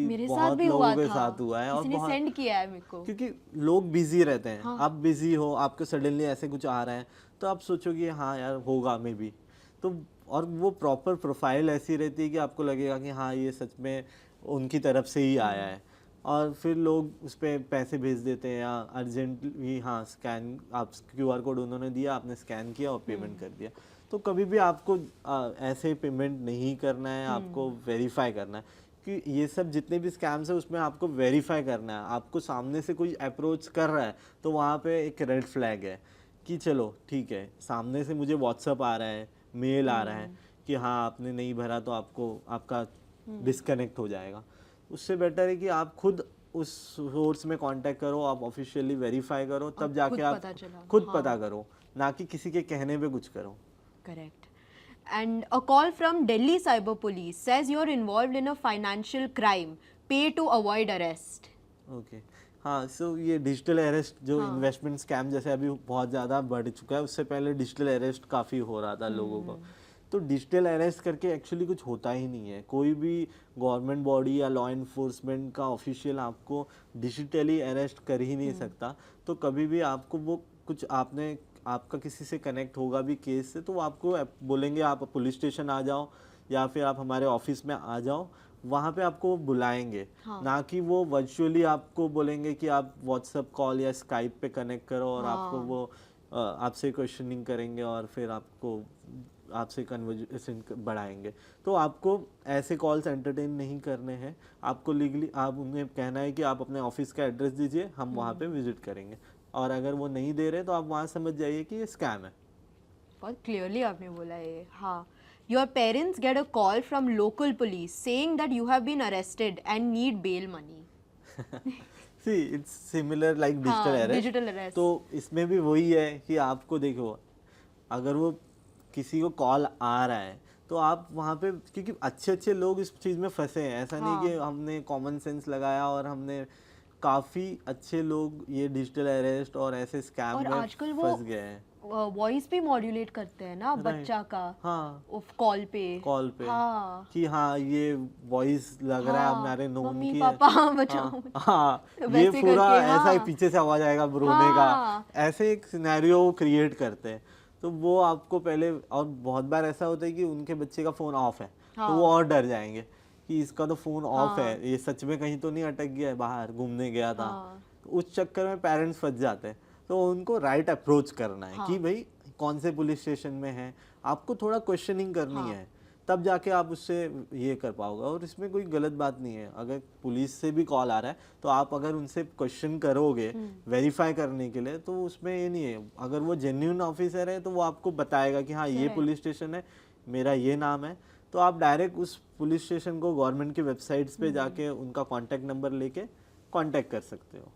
मेरे साथ बहुत भी हुआ लोगों के था, साथ हुआ है, और किसी ने बहुत, सेंड किया है मेरे को। क्योंकि लोग बिजी रहते हैं। आप बिजी हो, आपको सडनली ऐसे कुछ आ रहा है तो आप सोचोगे हाँ यार होगा मे बी, तो और वो प्रॉपर प्रोफाइल ऐसी रहती है कि आपको लगेगा कि हाँ ये सच में उनकी तरफ से ही आया है, और फिर लोग उस पर पैसे भेज देते हैं या अर्जेंटली हाँ स्कैन, आप QR कोड उन्होंने दिया, आपने स्कैन किया और पेमेंट कर दिया। तो कभी भी आपको ऐसे पेमेंट नहीं करना है, आपको वेरीफाई करना है कि ये सब जितने भी स्कैम्स है उसमें आपको वेरीफाई करना है। आपको सामने से कोई अप्रोच कर रहा है तो वहाँ पे एक रेड फ्लैग है कि चलो ठीक है, सामने से मुझे व्हाट्सअप आ रहा है, मेल आ रहा है कि हाँ आपने नहीं भरा तो आपका डिस्कनेक्ट हो जाएगा। उससे बेटर है कि आप खुद उस सोर्स में कांटेक्ट करो, आप ऑफिशियली वेरीफाई करो, तब जाके आप खुद पता करो, ना कि किसी के कहने पे कुछ करो। Correct. And a call from Delhi Cyber Police says you're involved in a financial crime. Pay to avoid arrest. Okay, हाँ, सो ये डिजिटल अरेस्ट जो इन्वेस्टमेंट स्कैम जैसे अभी बहुत ज़्यादा बढ़ चुका है, उससे पहले डिजिटल अरेस्ट काफ़ी हो रहा था लोगों को। तो डिजिटल अरेस्ट करके एक्चुअली कुछ होता ही नहीं है। कोई भी गवर्नमेंट बॉडी या लॉ इन्फोर्समेंट का ऑफिशियल आपको डिजिटली अरेस्ट कर ही नहीं सकता। तो कभी भी आपको वो कुछ आपका किसी से कनेक्ट होगा भी केस से, तो वो आपको बोलेंगे आप पुलिस स्टेशन आ जाओ या फिर आप हमारे ऑफिस में आ जाओ, वहाँ पे आपको बुलाएंगे। ना कि वो वर्चुअली आपको बोलेंगे कि आप व्हाट्सएप कॉल या स्काइप पे कनेक्ट करो और आपको वो आपसे क्वेश्चनिंग करेंगे और फिर आपको आपसे कन्वर्सेशन बढ़ाएंगे। तो आपको ऐसे कॉल्स एंटरटेन नहीं करने हैं। आपको लीगली आप उन्हें कहना है कि आप अपने ऑफिस का एड्रेस दीजिए, हम वहाँ पे विजिट करेंगे, और अगर वो नहीं दे रहे तो आप वहाँ समझ जाइए कि ये स्कैम है। बहुत क्लियरली आपने बोला ये। हाँ, your parents get a call from local police saying that you have been arrested and need bail money. See it's similar like digital हाँ, अरेस्ट। Digital arrest. तो इसमें भी वही है कि आपको देखो, अगर वो किसी को कॉल आ रहा है तो आप वहाँ पे, क्योंकि अच्छे अच्छे लोग इस चीज़ में फंसे हैं, ऐसा नहीं कि हमने कॉमन सेंस लगाया और हमने, काफ़ी अच्छे लोग ये डिजिटल अरेस्ट और ऐसे स्कैम और में आजकल फंस गए हैं। वॉइस भी मॉड्यूलेट करते हैं ना बच्चा का, हाँ, कॉल पे। कॉल पे हाँ कि हाँ ये वॉइस लग रहा है हाँ, हमारे नोन मम्मी की है। पापा बचाओ हाँ मुझे। हाँ, ये वैसे पूरा करके, ऐसा ही हाँ पीछे से आवाज आएगा रोने का, हाँ ऐसे एक सिनेरियो क्रिएट करते हैं। तो वो आपको पहले, और बहुत बार ऐसा होता है कि उनके बच्चे का फोन ऑफ है, तो वो और डर जाएंगे कि इसका तो फोन ऑफ है, ये सच में कहीं तो नहीं अटक गया है, बाहर घूमने गया था। तो उस चक्कर में पेरेंट्स फंस जाते हैं। तो उनको राइट अप्रोच करना है कि भाई कौन से पुलिस स्टेशन में है, आपको थोड़ा क्वेश्चनिंग करनी है, तब जाके आप उससे ये कर पाओगे। और इसमें कोई गलत बात नहीं है, अगर पुलिस से भी कॉल आ रहा है तो आप अगर उनसे क्वेश्चन करोगे वेरीफाई करने के लिए, तो उसमें ये नहीं है, अगर वो जेन्युइन ऑफिसर है तो वो आपको बताएगा कि हाँ ये पुलिस स्टेशन है, मेरा ये नाम है। तो आप डायरेक्ट उस पुलिस स्टेशन को गवर्नमेंट की वेबसाइट्स पे जाके उनका कॉन्टैक्ट नंबर लेके कॉन्टैक्ट कर सकते हो।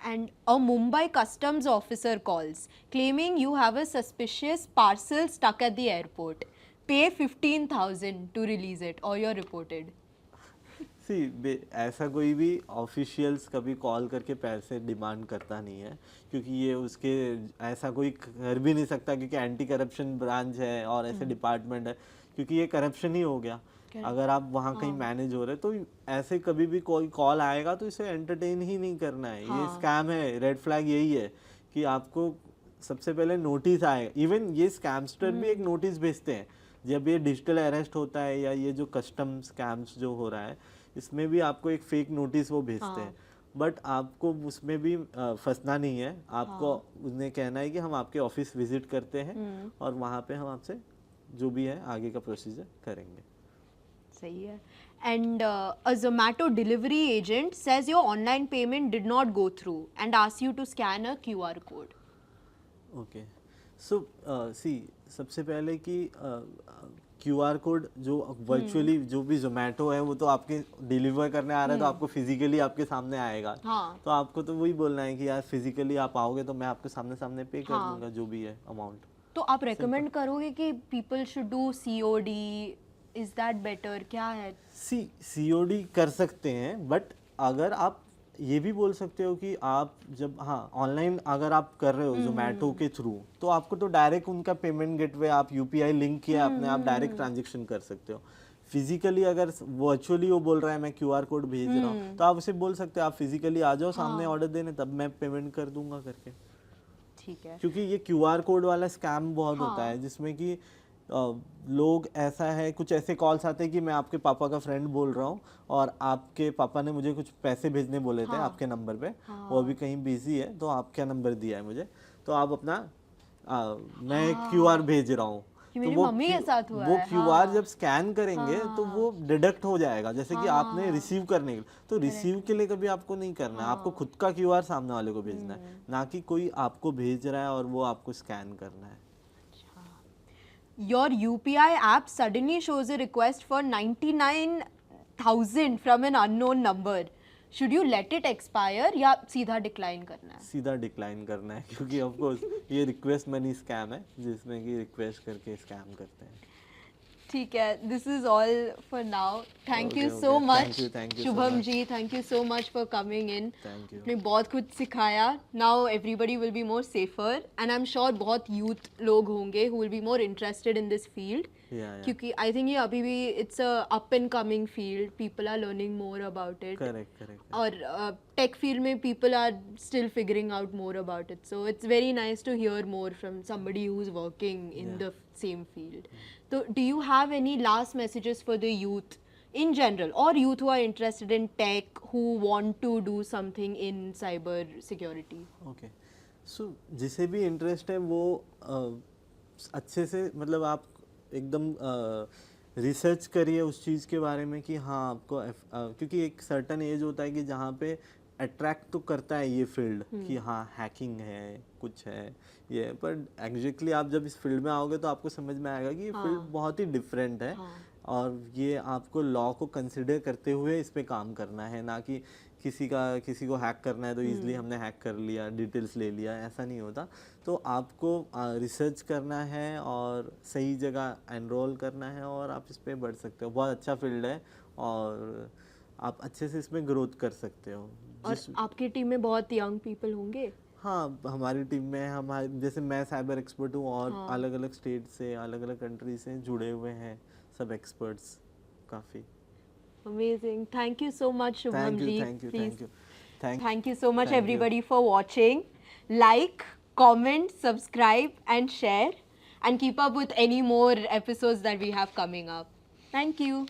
And a Mumbai customs officer calls claiming you have a suspicious parcel stuck at the airport. Pay 15,000 to release it or you're reported. ऐसा कोई भी ऑफिशियल्स कभी कॉल करके पैसे डिमांड करता नहीं है, क्योंकि ये उसके ऐसा कोई कर भी नहीं सकता, क्योंकि एंटी करप्शन ब्रांच है और ऐसे डिपार्टमेंट है, क्योंकि ये करप्शन ही हो गया। अगर आप वहाँ कहीं मैनेज हो रहे तो ऐसे कभी भी कोई कॉल आएगा तो इसे एंटरटेन ही नहीं करना है। ये स्कैम है, रेड फ्लैग यही है कि आपको सबसे पहले नोटिस आएगा। इवन ये स्कैमस्टर भी एक नोटिस भेजते हैं जब ये डिजिटल अरेस्ट होता है, या ये जो कस्टम स्कैम्स जो हो रहा है, इसमें भी आपको एक फेक नोटिस वो भेजते हैं। बट आपको उसमें भी फंसना नहीं है, आपको उन्हें कहना है कि हम आपके ऑफिस विजिट करते हैं और वहाँ पे हम आपसे जो भी है आगे का प्रोसीजर करेंगे। सही है। And a Zomato delivery agent says your online payment did not go through and asks you to scan a QR code. Okay, so see सबसे पहले कि QR कोड जो वर्चुअली जो भी जोमेटो है वो तो आपके डिलीवर करने आ रहा है, तो आपको फिजिकली आपके सामने आएगा। तो आपको तो वही बोलना है कि यार फिजिकली आप आओगे तो मैं आपके सामने सामने पे कर दूंगा जो भी है अमाउंट। तो आप रेकमेंड करोगे कि people should do COD? Is that better? क्या है? COD कर सकते हैं, बट अगर आप ये भी बोल सकते हो कि आप जब ऑनलाइन अगर आप कर रहे हो जोमेटो के थ्रू, तो आपको तो डायरेक्ट उनका पेमेंट गेटवे आप UPI लिंक किया अपने आप डायरेक्ट ट्रांजेक्शन कर सकते हो। फिजिकली अगर वर्चुअली वो बोल रहा है मैं QR कोड भेज रहा हूँ, तो आप उसे बोल सकते हो आप फिजिकली आ जाओ सामने ऑर्डर देने, तब मैं पेमेंट कर दूंगा करके। ठीक है, क्योंकि ये QR कोड वाला स्कैम बहुत होता है, जिसमें कि लोग, ऐसा है कुछ ऐसे कॉल्स आते हैं कि मैं आपके पापा का फ्रेंड बोल रहा हूँ और आपके पापा ने मुझे कुछ पैसे भेजने बोले थे आपके नंबर पे, वो अभी कहीं बिजी है तो आपका नंबर दिया है मुझे, तो आप अपना मैं QR भेज रहा हूँ। तो वो QR जब स्कैन करेंगे तो वो डिडक्ट हो जाएगा, जैसे कि आपने रिसीव करने के लिए, तो रिसीव के लिए कभी आपको नहीं करना है, आपको खुद का QR सामने वाले को भेजना है, ना कि कोई आपको भेज रहा है और वो आपको स्कैन करना है। Your UPI app suddenly shows a request for 99,000 from an unknown number. Should you let it expire या सीधा डिक्लाइन करना है? सीधा डिक्लाइन करना है, क्योंकि ऑफ कोर्स ये रिक्वेस्ट मनी स्कैम है, जिसमें कि रिक्वेस्ट करके स्कैम करते हैं। ठीक है, this is all for now. Thank you so much Shubham ji, thank you so much for coming in. आपने बहुत कुछ सिखाया। Now everybody will be more safer and I am sure बहुत यूथ लोग होंगे who will be more interested in this field, क्योंकि I think ये अभी भी it's a up and coming field, people are learning more about it. Correct. और tech field में people are still figuring out more about it, so it's very nice to hear more from somebody who is working in the same field. So do you have any last messages for the youth in general, or youth who are interested in tech, who want to do something in cyber security? Okay, so जिसे भी interest है वो अच्छे से मतलब आप एकदम research करिए उस चीज़ के बारे में कि हाँ आपको क्योंकि एक सर्टन एज होता है कि जहाँ पे अट्रैक्ट तो करता है ये फील्ड कि हाँ हैकिंग है कुछ है ये, पर एग्जैक्टली आप जब इस फील्ड में आओगे तो आपको समझ में आएगा कि ये फील्ड बहुत ही डिफरेंट है और ये आपको लॉ को कंसिडर करते हुए इस पे काम करना है, ना कि किसी को हैक करना है तो इजीली हमने हैक कर लिया, डिटेल्स ले लिया, ऐसा नहीं होता। तो आपको रिसर्च करना है और सही जगह एनरोल करना है और आप इस पे बढ़ सकते हो। बहुत अच्छा फील्ड है और आप अच्छे से इसमें ग्रोथ कर सकते हो। और आपकी टीम में बहुत यंग पीपल होंगे? हाँ, हमारी टीम में हमारे जैसे मैं साइबर एक्सपर्ट हूँ और अलग अलग स्टेट से अलग अलग कंट्री से जुड़े हुए हैं सब एक्सपर्ट्स काफ़ी। Amazing. Thank you so much, Shubham ji. Please. Thank you so much, everybody, for watching. Like, comment, subscribe, and share. And keep up with any more episodes that we have coming up. Thank you.